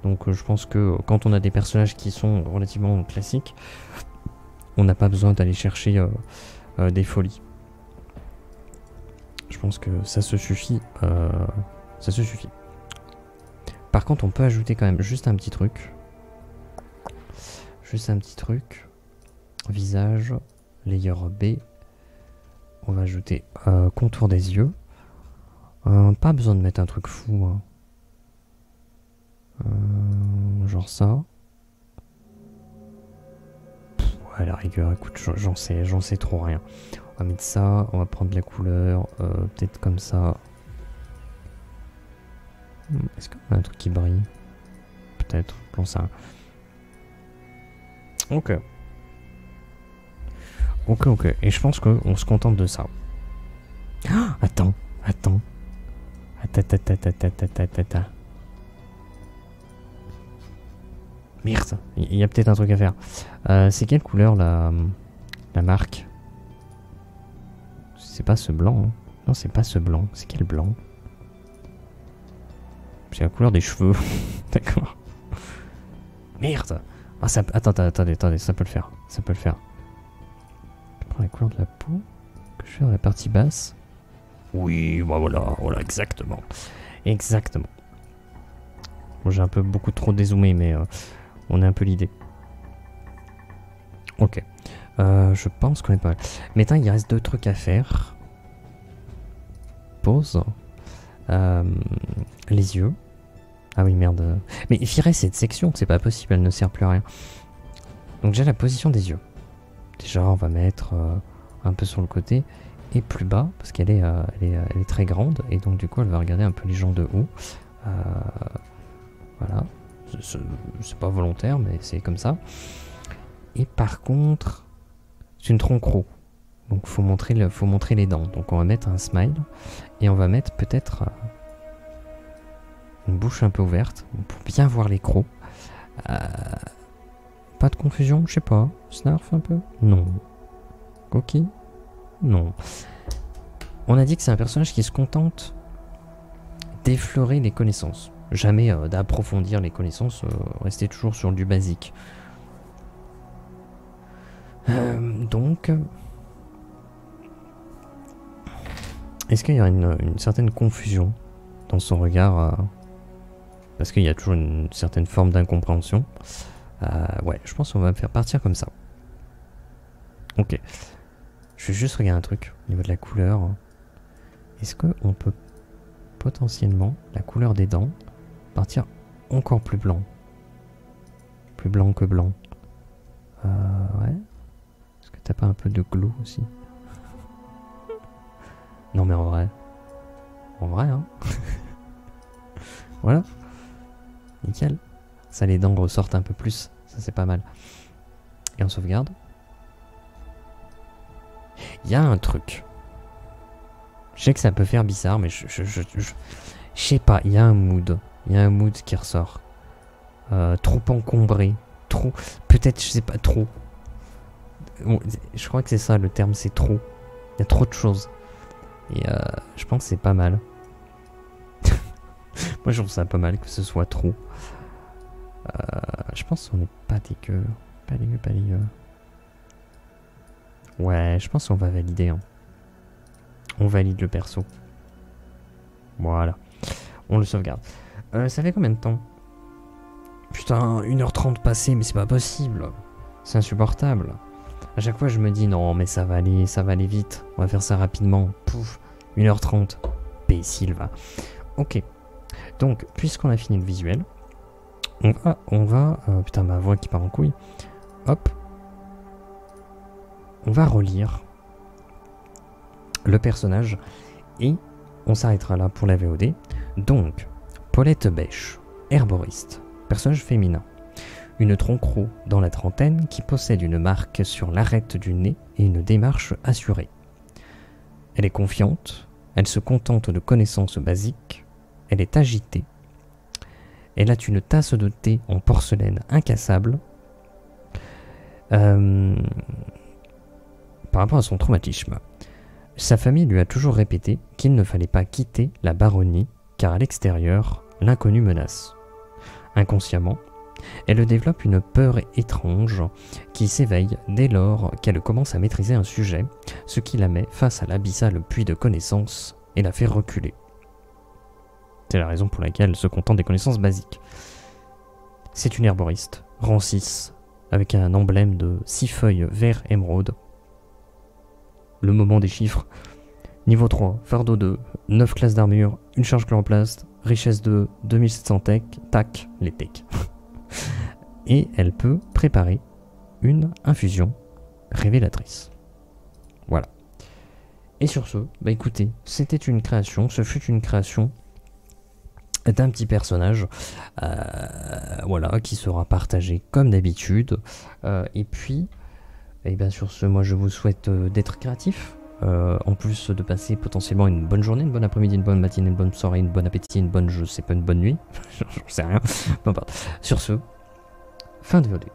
Donc je pense que quand on a des personnages qui sont relativement classiques, on n'a pas besoin d'aller chercher des folies. Je pense que ça se suffit. Ça se suffit. Par contre, on peut ajouter quand même juste un petit truc. Juste un petit truc. Visage, layer B. On va ajouter contour des yeux. Pas besoin de mettre un truc fou. Hein. Genre ça. Ouais, la rigueur, écoute, j'en sais trop rien. On va mettre ça, on va prendre la couleur, peut-être comme ça. Est-ce qu'on a un truc qui brille? Peut-être, j'en sais rien. Ok. Ok. Et je pense qu'on se contente de ça. Ah, attends. Merde, il y a peut-être un truc à faire. C'est quelle couleur la marque? C'est pas ce blanc. Hein. Non, c'est pas ce blanc. C'est quel blanc? C'est la couleur des cheveux. D'accord. Merde. Ah, ça... Attendez, ça peut le faire. Ça peut le faire. Je prends la couleur de la peau. Que je fais dans la partie basse. Oui, bah voilà, exactement. Exactement. Bon, j'ai un peu beaucoup trop dézoomé, mais on a un peu l'idée. Ok. Je pense qu'on est pas mal. Maintenant, il reste 2 trucs à faire. Pause. Les yeux. Ah oui, merde. Mais virer cette section, c'est pas possible, elle ne sert plus à rien. Donc déjà la position des yeux. Déjà, on va mettre un peu sur le côté et plus bas, parce qu'elle est, elle est très grande, et donc du coup, elle va regarder un peu les gens de haut. Voilà. C'est pas volontaire, mais c'est comme ça. Et par contre, c'est une tronc-croc. Donc faut montrer les dents. Donc on va mettre un smile, et on va mettre peut-être une bouche un peu ouverte, pour bien voir les crocs. Pas de confusion, je sais pas. Snarf un peu? Non. Coquille? Non. On a dit que c'est un personnage qui se contente d'effleurer les connaissances. Jamais d'approfondir les connaissances, rester toujours sur du basique. Donc... Est-ce qu'il y a une certaine confusion dans son regard parce qu'il y a toujours une certaine forme d'incompréhension. Ouais, je pense qu'on va me faire partir comme ça. Ok. Je vais juste regarder un truc au niveau de la couleur. Est-ce qu'on peut potentiellement, la couleur des dents, partir encore plus blanc? Plus blanc que blanc. Ouais. Est-ce que t'as pas un peu de glow aussi? Non mais en vrai. En vrai, hein. Voilà. Nickel. Ça, les dents ressortent un peu plus. Ça, c'est pas mal. Et on sauvegarde. Il y a un truc. Je sais que ça peut faire bizarre, mais je sais pas. Il y a un mood. Il y a un mood qui ressort. Trop encombré. Trop... Peut-être, je sais pas, trop. Bon, je crois que c'est ça, le terme, c'est trop. Il y a trop de choses. Et je pense que c'est pas mal. Moi, je trouve ça pas mal que ce soit trop. Je pense qu'on n'est pas dégueu. Pas dégueu, pas dégueu. Ouais, je pense qu'on va valider. Hein. On valide le perso. Voilà. On le sauvegarde. Ça fait combien de temps? Putain, 1h30 passée, mais c'est pas possible. C'est insupportable. À chaque fois, je me dis non, mais ça va aller vite. On va faire ça rapidement. Pouf, 1h30. Imbécile, va. Ok. Donc, puisqu'on a fini le visuel, on va putain, ma voix qui part en couille. Hop. On va relire le personnage et on s'arrêtera là pour la VOD. Donc, Paulette Bêche, herboriste, personnage féminin. Une tronquereau dans la trentaine qui possède une marque sur l'arête du nez et une démarche assurée. Elle est confiante, elle se contente de connaissances basiques, elle est agitée, elle a une tasse de thé en porcelaine incassable. Par rapport à son traumatisme, sa famille lui a toujours répété qu'il ne fallait pas quitter la baronnie car à l'extérieur, l'inconnu menace. Inconsciemment, elle développe une peur étrange qui s'éveille dès lors qu'elle commence à maîtriser un sujet, ce qui la met face à l'abyssal puits de connaissances et la fait reculer. C'est la raison pour laquelle elle se contente des connaissances basiques. C'est une herboriste, rang 6, avec un emblème de 6 feuilles vert émeraude. Le moment des chiffres. Niveau 3, fardeau 2, 9 classes d'armure, une charge chloroplaste, richesse 2, 2700 tech, tac, les tech. Et elle peut préparer une infusion révélatrice. Voilà. Et sur ce, bah écoutez, c'était une création, ce fut une création d'un petit personnage, voilà, qui sera partagé comme d'habitude. Et puis, et bien sur ce, moi je vous souhaite d'être créatif. En plus de passer potentiellement une bonne journée, une bonne après-midi, une bonne matinée, une bonne soirée, une bonne appétit, une bonne, je sais pas, une bonne nuit. Je sais rien. Peu importe. Sur ce, fin de VOD.